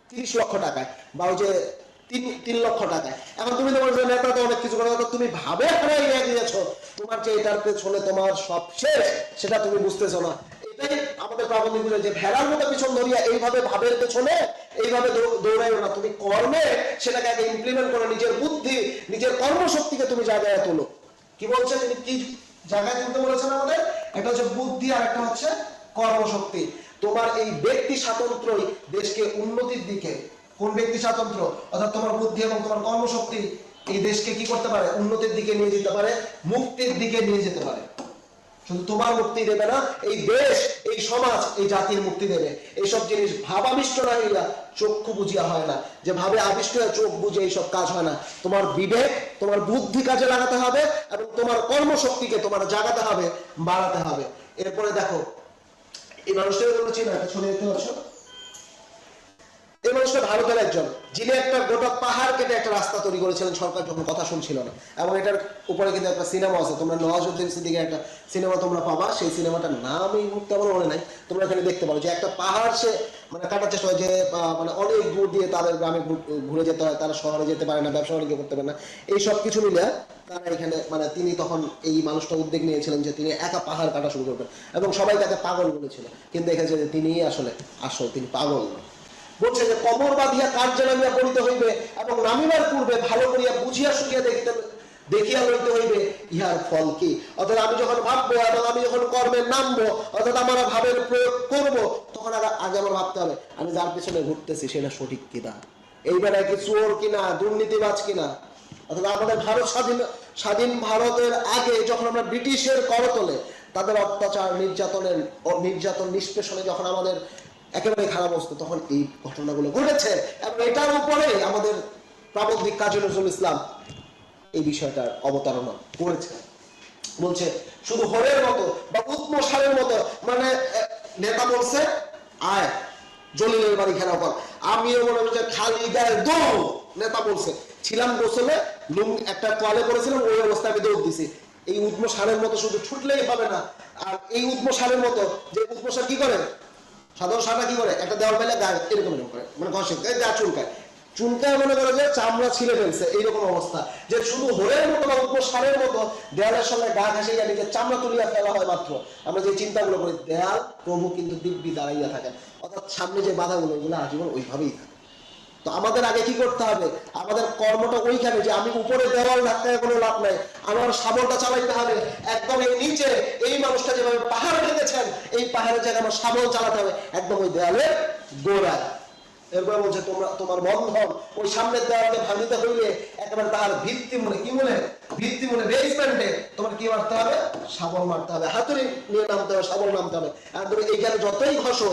30 লক্ষ টাকায়, বা ওই যে 3 লক্ষ টাকায়। এখন তুমি তো বলছো নেতা তো অনেক কিছু করে, তুমি ভাবে হারাই গিয়েছো, তোমার যে এটার পেছনে তোমার সব শেষ, সেটা তুমি বুঝতেছো না। এটাই আমাদের প্রাবন্ধিক বলে যে ভেড়ার মতো পিছন ধরিয়া এইভাবে ভাবের পেছনে এইভাবে দৌড়াইও না, তুমি কর্মে সেটাকে আগে ইমপ্লিমেন্ট করো, নিজের বুদ্ধি, নিজের কর্মশক্তিকে তুমি জায়গায় তোলো। কি বলছে তিনি? কি জায়গায় তুলতে বলেছেন আমাদের? একটা হচ্ছে বুদ্ধি, আর একটা হচ্ছে কর্মশক্তি। তোমার এই ব্যক্তি স্বাতন্ত্র্যই দেশকে উন্নতির দিকে কোন ব্যক্তি স্বাতন্ত্র? অর্থাৎ তোমার বুদ্ধি এবং তোমার কর্মশক্তি এই দেশকে কি করতে পারে? উন্নতির দিকে নিয়ে যেতে পারে, মুক্তির দিকে নিয়ে যেতে পারে। শুধু তোমার মুক্তি দেবে না, এই দেশ, এই সমাজ, এই জাতির মুক্তি দেবে। এইসব জিনিস ভাবাবিষ্ট না হইয়া চক্ষু বুঝিয়া হয় না, যে ভাবে আবিষ্ট হয়ে চোখ বুঝে এইসব কাজ হয় না। তোমার বিবেক, তোমার বুদ্ধি কাজে লাগাতে হবে এবং তোমার কর্মশক্তিকে তোমার জাগাতে হবে, বাড়াতে হবে। এরপরে দেখো এই মানুষটাকে বলেছি না, একটা ছবি দেখতে পাচ্ছ, এই মানুষটা ভারতের একজন, যিনি একটা গোটা পাহাড় কেটে একটা রাস্তা তৈরি করেছিলেন সরকার যখন কথা শুনছিল না। এবং এটার উপরে কিন্তু একটা সিনেমা আছে, তোমরা নওয়াজউদ্দিন সিদ্দিকীর একটা সিনেমা তোমরা পাবা, সেই সিনেমাটার নাম এই মুহূর্তে আমার মনে নাই, তোমরা এখানে দেখতে পারো যে একটা পাহাড় সে মানে কাটার চেষ্টা হয়, যে মানে অনেক দূর দিয়ে তাদের গ্রামে ঘুরে যেতে হয়, তারা শহরে যেতে পারে না, ব্যবসা বাণিজ্য করতে পারে না, এই সব কিছু মিলে তারা এখানে মানে তিনি তখন এই মানুষটা উদ্যোগ নিয়েছিলেন যে তিনি একা পাহাড় কাটা শুরু করবেন, এবং সবাই তাকে পাগল বলেছিল, কিন্তু দেখেছে যে তিনি আসলে আসল, তিনি পাগল না। বলছে যে কবর বাঁধিয়া কার্যে নামিয়া পড়িতে হইবে এবং নামিবার পূর্বে ভালো করিয়া বুঝিয়া শুনিয়া দেখিয়া লইতে হইবে ইহার ফল কি। অর্থাৎ আমি যখন ভাববো এবং আমি যখন কর্মে নামবো, অর্থাৎ আমার ভাবের প্রয়োগ করবো, তখন আগে আমার ভাবতে হবে আমি যার পিছনে ঘুরতেছি সেটা সঠিক কিনা, এই বেলায় কি চোর কিনা, দুর্নীতিবাজ কিনা। অর্থাৎ আমাদের ভারত স্বাধীন ভারতের আগে যখন আমরা ব্রিটিশের করতলে তাদের অত্যাচার, নির্যাতন নিষ্পেষণে যখন আমাদের একেবারে খারাপ অবস্থা, তখন এই ঘটনাগুলো ঘটেছে। এবং এটার উপরে আমাদের প্রাবন্ধিক কাজী নজরুল ইসলাম এই বিষয়টার অবতারণা করেছে। বলছে শুধু হরের মতো বা উৎমসারের মতো, মানে নেতা বলছে আয় জলিলের বাড়ি ঘেরাও কর, আমিও মনে হচ্ছে খালি গায়ে দৌড়। নেতা বলছে ছিলাম গোসলে, একটা তোয়ালে করেছিলাম, ওই অবস্থায় আমি দৌড় দিছি। এই উৎমসারের মতো শুধু ছুটলেই হবে না। আর এই উৎমসারের মতো, যে উৎমসার কি করে, সাধারণ সারা কি করে, একটা দেওয়াল পেলে গায়ে এরকম করে মানে ঘষে গা চুলকায়, চুলকায় মনে করে যে চামড়া ছিঁড়ে ফেলছে, এইরকম অবস্থা। যে শুধু হরের মতো বা উপসারের মতো দেয়ালের সঙ্গে গা ঘাসে গিয়ে নিজের চামড়া তুলিয়া ফেলা হয় মাত্র, আমরা যে চিন্তাগুলো করি, দেয়াল প্রভু কিন্তু দিব্যি দাঁড়াইয়া থাকেন, অর্থাৎ সামনে যে বাধাগুলো এগুলো আজীবন ওইভাবেই থাকে। তো আমাদের আগে কি করতে হবে, আমাদের কর্মটা ওইখানে, যে আমি উপরে দেওয়াল ধাক্কায় কোনো লাভ নাই, আমার শাবলটা চালাইতে হবে একদম এই নিচে, এই মানুষটা যেভাবে পাহাড় ভেঙেছেন এই পাহাড়ের জায়গায় আমার শাবল চালাতে হবে একদম ওই দেয়ালের গোড়ায়। এরপরে বলছে তোমার বন্ধন ওই সামনের দেওয়ালকে ভাঙিতে হইলে একেবারে তার ভিত্তি মনে, কি মনে, ভিত্তি মনে বেসমেন্টে তোমার কি মারতে হবে, শাবল মারতে হবে, হাতুড়ি নিয়ে নামতে হবে, শাবল নামতে হবে। আর তুমি এইখানে যতই ঘষো,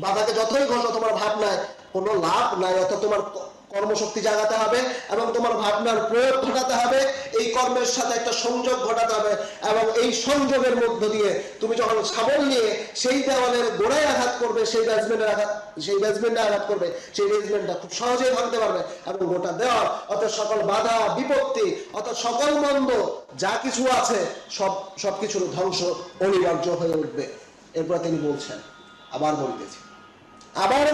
বাধাকে যতই ঘষো, তোমার ভাবনায় কোনো লাভ নাই। অর্থাৎ তোমার কর্মশক্তি জাগাতে হবে এবং তোমার ভাবনার প্রয়োগ ঘটাতে হবে, এই কর্মের সাথে একটা সংযোগ ঘটাতে হবে, এবং এই সংযোগের মধ্য দিয়ে তুমি যখন শাবল নিয়ে সেই দেওয়ালের গোড়ায় আঘাত করবে, সেই বেসমেন্টে আঘাত করবে, সেই বেসমেন্টটা খুব সহজেই ভাঙতে পারবে এবং গোটা দেওয়াল, অর্থাৎ সকল বাধা বিপত্তি, অর্থাৎ সকল মন্দ যা কিছু আছে সবকিছুর ধ্বংস অনিবার্য হয়ে উঠবে। এরপর তিনি বলছেন, আবার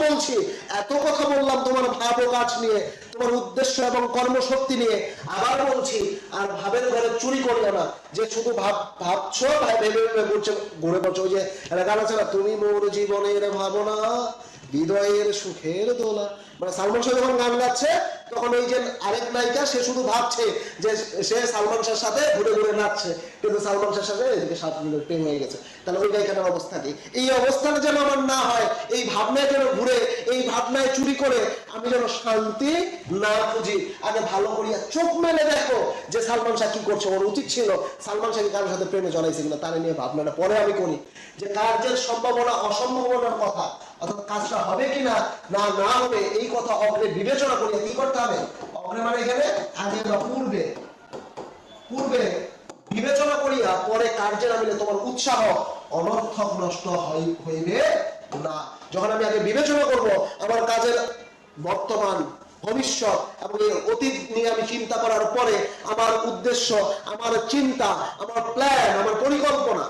বলছি, এত কথা বললাম তোমার ভাব ও কাজ নিয়ে, তোমার উদ্দেশ্য এবং কর্মশক্তি নিয়ে, আবার বলছি আর ভাবের ঘরে চুরি করিও না, যে শুধু ভাবছো ভাই ভেবে ঘুরে পড়ছো, ওই যে গান আছে না, তুমি মোর জীবনের ভাবনা হৃদয়ের সুখের দোলা, মানে সালমান শাহ যখন গান গাচ্ছে তখন ওই যে আরেক নায়িকা সে শুধু ভাবছে যে সে সালমান শাহের সাথে ঘুরে ঘুরে নাচছে, কিন্তু সালমান শাহের সাথে এদিকে 7 মিনিট প্রেম হয়ে গেছে। তাহলে ওই নায়িকাটার অবস্থা কি? এই অবস্থাটা যেন আমার না হয়, এই ভাবনায় যেন ঘুরে, এই ভাবনায় চুরি করে আমি যেন শান্তি না খুঁজি। আগে ভালো করিয়া চোখ মেলে দেখো যে সালমান শাহ কি করছে, ওর উচিত ছিল সালমান শাহকে কারোর সাথে প্রেমে জড়াইছে কিনা, তার নিয়ে ভাবনাটা পরে আমি করি, যে কার্যের সম্ভাবনা অসম্ভাবনার কথা, অর্থাৎ কাজটা হবে কিনা না হবে এই কথা অগ্রে বিবেচনা করিয়া কি করতে হবে, অগ্রে মানে এখানে আগে বা পূর্বে বিবেচনা করিয়া পরে কার্যে নামিলে তোমার উৎসাহ অনর্থক নষ্ট হইবে না। যখন আমি আগে বিবেচনা করব আমার কাজের বর্তমান ভবিষ্যৎ এবং অতীত নিয়ে আমি চিন্তা করার পরে আমার উদ্দেশ্য, আমার চিন্তা, আমার প্ল্যান, আমার পরিকল্পনা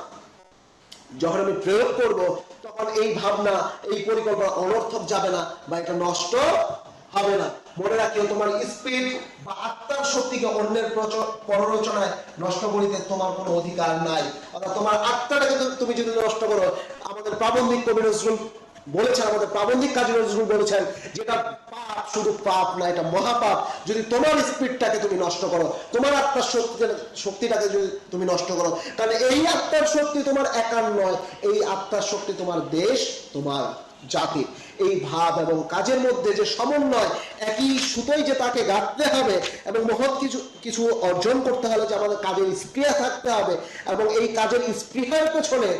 যখন আমি প্রয়োগ করব, তখন এই ভাবনা, এই পরিকল্পনা অনর্থক যাবে না বা এটা নষ্ট হবে না। মনে রাখিও, তোমার স্পিড বা আত্মার শক্তিকে অন্যের পররচনায় নষ্ট করিতে তোমার কোনো অধিকার নাই। অর্থাৎ তোমার আত্মাটাকে তুমি যদি নষ্ট করো, আমাদের প্রাবন্ধিক কবি নজরুল বলেছেন, আমাদের প্রাবন্ধিক কাজী নজরুল বলেছেন, যেটা পাপ, শুধু পাপ না, এটা মহাপাপ। যদি তোমার স্পিডটাকে তুমি নষ্ট করো, তোমার আত্মার শক্তিটাকে যদি তুমি নষ্ট করো, তাহলে এই আত্মার শক্তি তোমার একার নয়, এই আত্মার শক্তি তোমার দেশ, তোমার জাতির। এই ভাব এবং কাজের মধ্যে যে সমন্বয়, একই সুতোয় যে তাকে গাঁথতে হবে এবং মহৎ কিছু কিছু অর্জন করতে হলে যে আমাদের কাজের স্পৃহা থাকতে হবে, এবং এই কাজের স্পৃহার পেছনে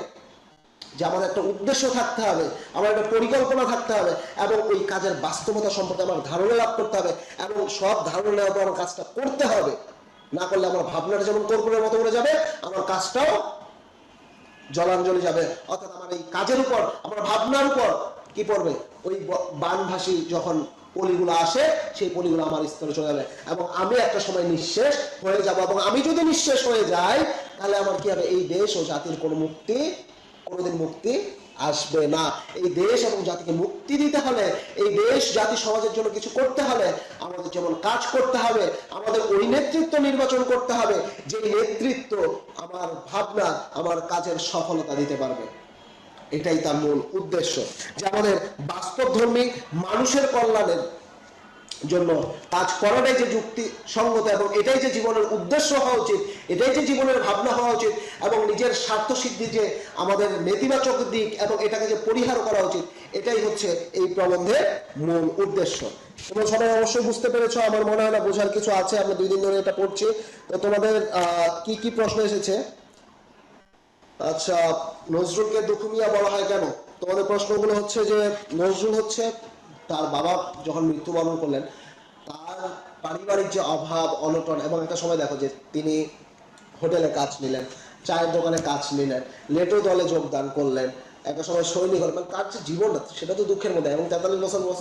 যে আমাদের একটা উদ্দেশ্য থাকতে হবে, আমার একটা পরিকল্পনা থাকতে হবে, এবং ওই কাজের বাস্তবতা সম্পর্কে আমার ধারণা লাভ করতে হবে, এবং সব ধারণা নেওয়ার পর আমার কাজটা করতে হবে। না করলে আমার ভাবনাটা যেমন কর্পূরের মতো করে যাবে, আমার কাজটাও জলাঞ্জলি যাবে। অর্থাৎ আমার এই কাজের উপর, আমার ভাবনার উপর কি পড়বে? ওই বানভাসী যখন পলিগুলো আসে, সেই পলিগুলো আমার স্তরে চলে যাবে এবং আমি একটা সময় নিঃশেষ হয়ে যাব। এবং আমি যদি নিঃশেষ হয়ে যাই, তাহলে আমার কি হবে? এই দেশ ও জাতির কোনো মুক্তি, কোনোদিন মুক্তি আসবে না। এই দেশ এবং জাতিকে মুক্তি দিতে হলে, এই দেশ জাতি সমাজের জন্য কিছু করতে হলে আমাদের যেমন কাজ করতে হবে, আমাদের ওই নেতৃত্ব নির্বাচন করতে হবে যে নেতৃত্ব আমার ভাবনা, আমার কাজের সফলতা দিতে পারবে। এটাই তার মূল উদ্দেশ্য, যে আমাদের বাস্তবধর্মী মানুষের কল্যাণের জন্য কাজ করাটাই যে যুক্তি সঙ্গত, এবং এটাই যে জীবনের উদ্দেশ্য হওয়া উচিত, এটাই যে জীবনের ভাবনা হওয়া উচিত, এবং নিজের স্বার্থ সিদ্ধি যে আমাদের নেতিবাচক দিক এবং এটাকে যে পরিহার করা উচিত, এটাই হচ্ছে এই প্রবন্ধের মূল উদ্দেশ্য। তোমরা সবাই অবশ্যই বুঝতে পেরেছো, আমার মনে হয় না বোঝার কিছু আছে। আমরা 2 দিন ধরে এটা পড়ছি। তো তোমাদের কি কি প্রশ্ন এসেছে? আচ্ছা, নজরুলকে দুখুমিয়া বলা হয় কেন? তোমাদের প্রশ্নগুলো হচ্ছে যে নজরুল হচ্ছে, তার বাবা যখন মৃত্যুবরণ করলেন, তার পারিবারিক যে অভাব অনটন, এবং একটা সময় দেখো যে তিনি হোটেলে কাজ নিলেন, চায়ের দোকানে কাজ নিলেন, লেটো দলে যোগদান করলেন, একটা সময় সৈনিক হলেন, মানে তার যে জীবনটা সেটা তো দুঃখের মধ্যে। এবং 43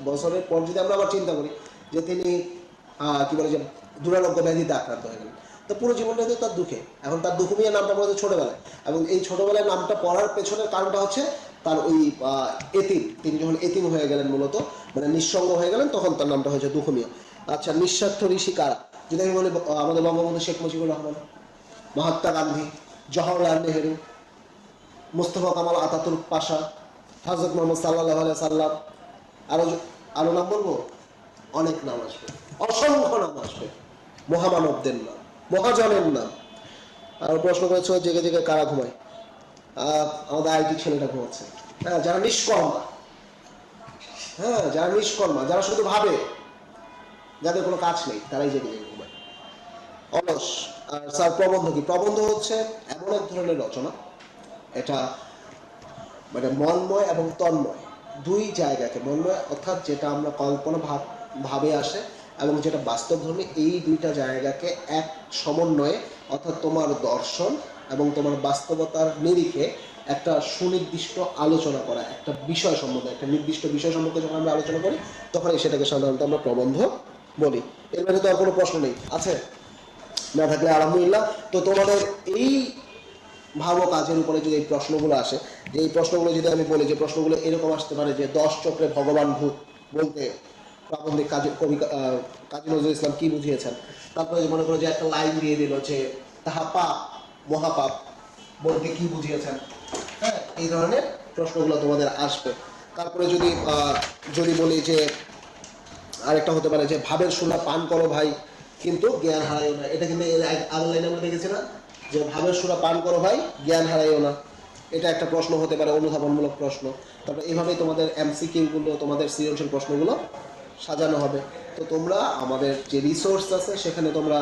বছরের পর যদি আমরা আবার চিন্তা করি যে তিনি কি বলে যে দুরারোগ্য ব্যাধিতে আক্রান্ত হয়ে গেলেন, তো পুরো জীবনটা তো তার দুঃখে। এখন তার দুখুমিয়া নামটা পড়েছে ছোটবেলায়, এবং এই ছোটবেলায় নামটা পড়ার পেছনের কারণটা হচ্ছে তার ওই এতিম, তিনি যখন এতিম হয়ে গেলেন, মূলত মানে নিঃসঙ্গ হয়ে গেলেন, তখন তার নামটা হয়েছে দুখুমিয়া। আচ্ছা, নিঃস্বার্থ ঋষি কারা? যদি আমি বলি আমাদের বঙ্গবন্ধু শেখ মুজিবুর রহমান, মহাত্মা গান্ধী, জওহরলাল নেহেরু, মুস্তফা কামাল আতাতুর্ক পাশা, হজরত মোহাম্মদ সাল্লাল্লাহু আলাইহি সাল্লাম, আরো আরো নাম বলবো, অনেক নাম আসবে, অসংখ্য নাম আসবে, মহামানবদের নাম, মহাজনের নাম। আর প্রশ্ন করেছো জেগে জেগে কারা ঘুমায়? আমাদের আইটি ছেলেটা ঘুমাচ্ছে। হ্যাঁ, যারা নিষ্কর্মা, হ্যাঁ যারা নিষ্কর্মা, যারা শুধু ভাবে, যাদের কোনো কাজ নেই, তারাই জেগে জেগে ঘুমায়, অলস। আর স্যার প্রবন্ধ কি? প্রবন্ধ হচ্ছে এমন এক ধরনের রচনা, এটা মানে মন্ময় এবং তন্ময় দুই জায়গাকে, মন্ময় অর্থাৎ যেটা আমরা কল্পনা ভাবে আসে, এবং যেটা বাস্তবধর্মী, এই দুইটা জায়গাকে এক সমন্বয়ে, অর্থাৎ তোমার দর্শন এবং তোমার বাস্তবতার নিরিখে একটা সুনির্দিষ্ট আলোচনা করা, একটা বিষয় সম্বন্ধে, একটা নির্দিষ্ট বিষয় সম্পর্কে যখন আমরা আলোচনা করি, তখনই সেটাকে সাধারণত আমরা প্রবন্ধ বলি। এর মধ্যে তো আর কোনো প্রশ্ন নেই, আছে? না থাকলে আলহামদুলিল্লাহ। তো তোমাদের এই ভালো কাজের উপরে যদি এই প্রশ্নগুলো আসে, যে এই প্রশ্নগুলো যদি আমি বলি, যে প্রশ্নগুলো এরকম আসতে পারে যে 10 চক্রে ভগবান ভূত বলতে প্রাবন্ধিক কাজী নজরুল ইসলাম কি বুঝিয়েছেন। তারপরে মনে করো যে একটা লাইন দিয়ে দিল যে তাহা পাপ, মহাপাপ বলতে কি বুঝিয়েছেন। হ্যাঁ, এই ধরনের প্রশ্নগুলো তোমাদের আসবে। তারপরে যদি যদি বলি যে আরেকটা হতে পারে যে ভাবের সোনা পান করো ভাই, কিন্তু জ্ঞান হারাইও না। এটা কিন্তু আগের লাইনে আমরা দেখেছি না, যে ভাবের সোনা পান করো ভাই, জ্ঞান হারাইও না। এটা একটা প্রশ্ন হতে পারে, অনুধাবনমূলক প্রশ্ন। তারপরে এইভাবেই তোমাদের এমসিকিউগুলো, তোমাদের সৃজনশীল প্রশ্নগুলো সাজানো হবে। তো তোমরা আমাদের যে রিসোর্স আছে সেখানে তোমরা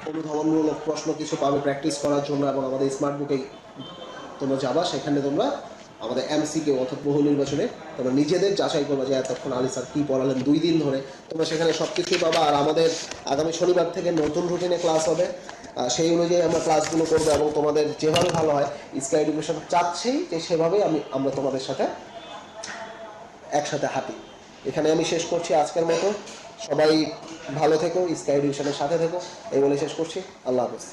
অনুধাবনমূলক প্রশ্ন কিছু পাবে প্র্যাকটিস করার জন্য, এবং আমাদের স্মার্ট বুকে তোমরা যাবা, সেখানে তোমরা আমাদের এমসিকিউ অর্থাৎ বহু নির্বাচনে তোমরা নিজেদের যাচাই করবা যে এতক্ষণ আলী স্যার কী পড়ালেন 2 দিন ধরে, তোমরা সেখানে সব কিছুই পাবা। আর আমাদের আগামী শনিবার থেকে নতুন রুটিনে ক্লাস হবে, সেই অনুযায়ী আমরা ক্লাসগুলো করবো, এবং তোমাদের যেভাবে ভালো হয়, স্কাই এডুকেশন চাচ্ছেই যে সেভাবেই আমরা তোমাদের সাথে একসাথে হাঁটি। এখানে আমি শেষ করছি আজকের মতো। সবাই ভালো থেকো, স্কাই এডুকেশনের সাথে থেকো, এই বলে শেষ করছি। আল্লাহ হাফেজ।